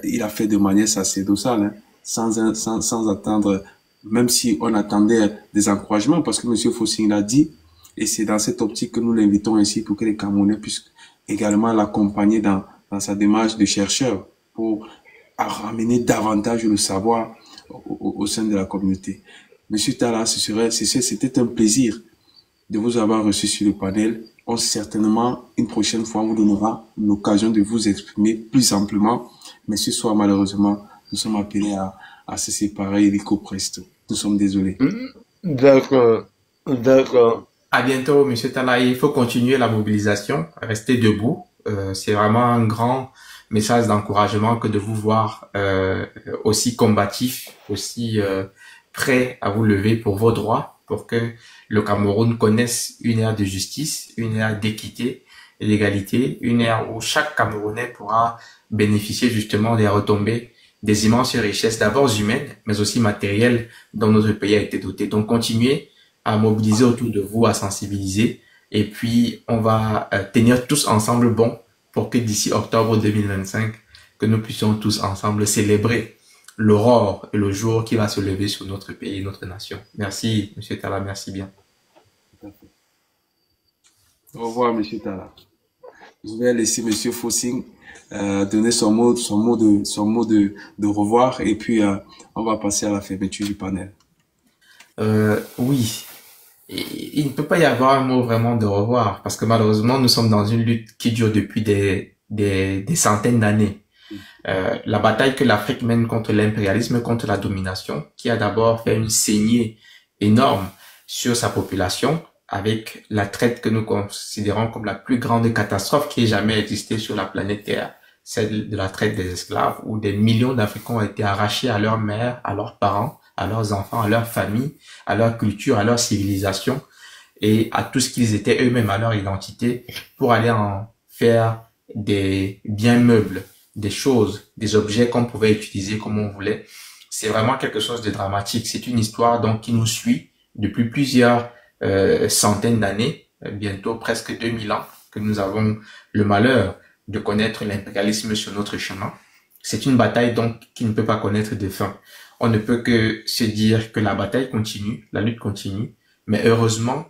il a fait de manière sacerdotale, hein, sans attendre, même si on attendait des encouragements, parce que Monsieur Fossing l'a dit. Et c'est dans cette optique que nous l'invitons ainsi pour que les Camerounais puissent également l'accompagner dans sa démarche de chercheur pour ramener davantage le savoir au sein de la communauté. Monsieur Tala, c'était un plaisir de vous avoir reçu sur le panel. On certainement, une prochaine fois, on vous donnera l'occasion de vous exprimer plus amplement. Mais ce soir, malheureusement, nous sommes appelés à se séparer illico presto. Nous sommes désolés. D'accord. À bientôt, Monsieur Tala. Il faut continuer la mobilisation, rester debout. C'est vraiment un grand message d'encouragement que de vous voir aussi combatif, aussi prêt à vous lever pour vos droits, pour que le Cameroun connaisse une ère de justice, une ère d'équité et d'égalité, une ère où chaque Camerounais pourra bénéficier justement des retombées des immenses richesses, d'abord humaines, mais aussi matérielles, dont notre pays a été doté. Donc, continuez à mobiliser autour de vous, à sensibiliser, et puis on va tenir tous ensemble bon pour que d'ici octobre 2025, que nous puissions tous ensemble célébrer l'aurore et le jour qui va se lever sur notre pays, notre nation. Merci, Monsieur Tala, merci bien. Au revoir, Monsieur Tala. Je vais laisser Monsieur Fossing donner son mot de revoir, et puis on va passer à la fermeture du panel. Oui, il ne peut pas y avoir un mot vraiment de revoir, parce que malheureusement, nous sommes dans une lutte qui dure depuis des centaines d'années. La bataille que l'Afrique mène contre l'impérialisme, contre la domination, qui a d'abord fait une saignée énorme sur sa population, avec la traite que nous considérons comme la plus grande catastrophe qui ait jamais existé sur la planète Terre, celle de la traite des esclaves, où des millions d'Africains ont été arrachés à leurs mères, à leurs parents, à leurs enfants, à leur famille, à leur culture, à leur civilisation, et à tout ce qu'ils étaient eux-mêmes, à leur identité, pour aller en faire des biens meubles, des choses, des objets qu'on pouvait utiliser comme on voulait. C'est vraiment quelque chose de dramatique. C'est une histoire donc qui nous suit depuis plusieurs centaines d'années, bientôt presque 2000 ans, que nous avons le malheur de connaître l'impérialisme sur notre chemin. C'est une bataille donc qui ne peut pas connaître de fin. On ne peut que se dire que la bataille continue, la lutte continue, mais heureusement,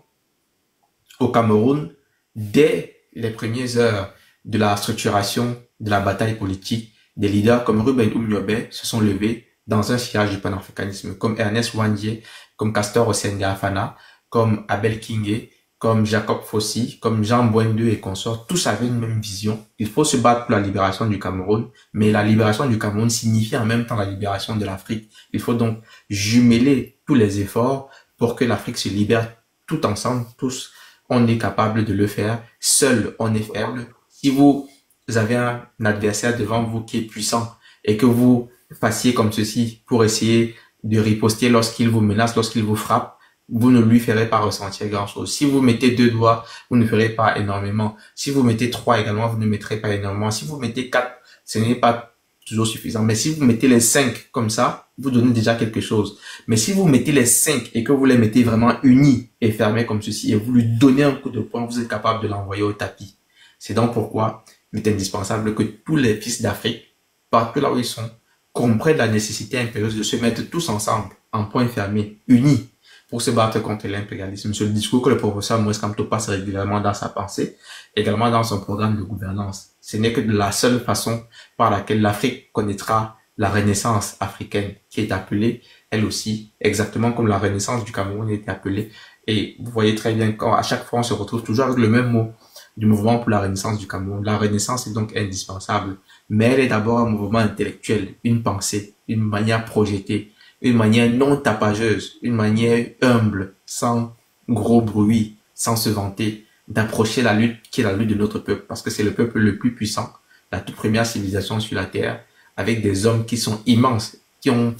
au Cameroun, dès les premières heures de la structuration de la bataille politique, des leaders comme Ruben Oumniobé se sont levés dans un sillage du panafricanisme, comme Ernest Ouandié, comme Castor Osenga-Afana, comme Abel Kingé, comme Jacob Fossi, comme Jean Boindeux et consorts. Tous avaient une même vision. Il faut se battre pour la libération du Cameroun, mais la libération du Cameroun signifie en même temps la libération de l'Afrique. Il faut donc jumeler tous les efforts pour que l'Afrique se libère tout ensemble, tous. On est capable de le faire. Seul, on est faible. Si vous avez un adversaire devant vous qui est puissant et que vous fassiez comme ceci pour essayer de riposter lorsqu'il vous menace, lorsqu'il vous frappe, vous ne lui ferez pas ressentir grand-chose. Si vous mettez 2 doigts, vous ne ferez pas énormément. Si vous mettez 3 également, vous ne mettrez pas énormément. Si vous mettez 4, ce n'est pas toujours suffisant. Mais si vous mettez les 5 comme ça, vous donnez déjà quelque chose. Mais si vous mettez les 5 et que vous les mettez vraiment unis et fermés comme ceci et vous lui donnez un coup de poing, vous êtes capable de l'envoyer au tapis. C'est donc pourquoi il est indispensable que tous les fils d'Afrique, partout là où ils sont, comprennent la nécessité impérieuse de se mettre tous ensemble, en point fermé, unis, pour se battre contre l'impérialisme. C'est le discours que le professeur Moïse Kamto passe régulièrement dans sa pensée, également dans son programme de gouvernance. Ce n'est que de la seule façon par laquelle l'Afrique connaîtra la renaissance africaine, qui est appelée, elle aussi, exactement comme la renaissance du Cameroun est appelée. Et vous voyez très bien qu'à chaque fois, on se retrouve toujours avec le même mot du mouvement pour la renaissance du Cameroun. La renaissance est donc indispensable, mais elle est d'abord un mouvement intellectuel, une pensée, une manière projetée, une manière non tapageuse, une manière humble, sans gros bruit, sans se vanter, d'approcher la lutte qui est la lutte de notre peuple, parce que c'est le peuple le plus puissant, la toute première civilisation sur la terre, avec des hommes qui sont immenses, qui ont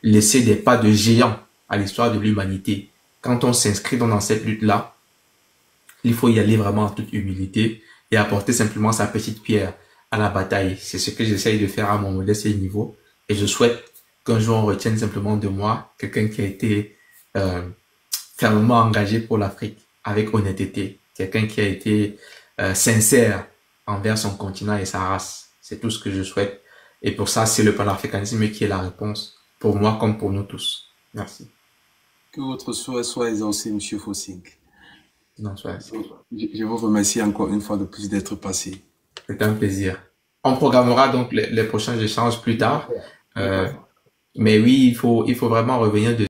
laissé des pas de géants à l'histoire de l'humanité. Quand on s'inscrit dans cette lutte-là, il faut y aller vraiment en toute humilité et apporter simplement sa petite pierre à la bataille. C'est ce que j'essaye de faire à mon modeste niveau, et je souhaite qu'un jour on retienne simplement de moi quelqu'un qui a été fermement engagé pour l'Afrique avec honnêteté, quelqu'un qui a été sincère envers son continent et sa race. C'est tout ce que je souhaite, et pour ça c'est le panafricanisme qui est la réponse pour moi comme pour nous tous. Merci. Que votre souhait soit exaucé, Monsieur Fossing. Non, soit ainsi. Je vous remercie encore une fois de plus d'être passé. C'est un plaisir. On programmera donc les prochains échanges plus tard. Mais oui, il faut vraiment revenir dessus.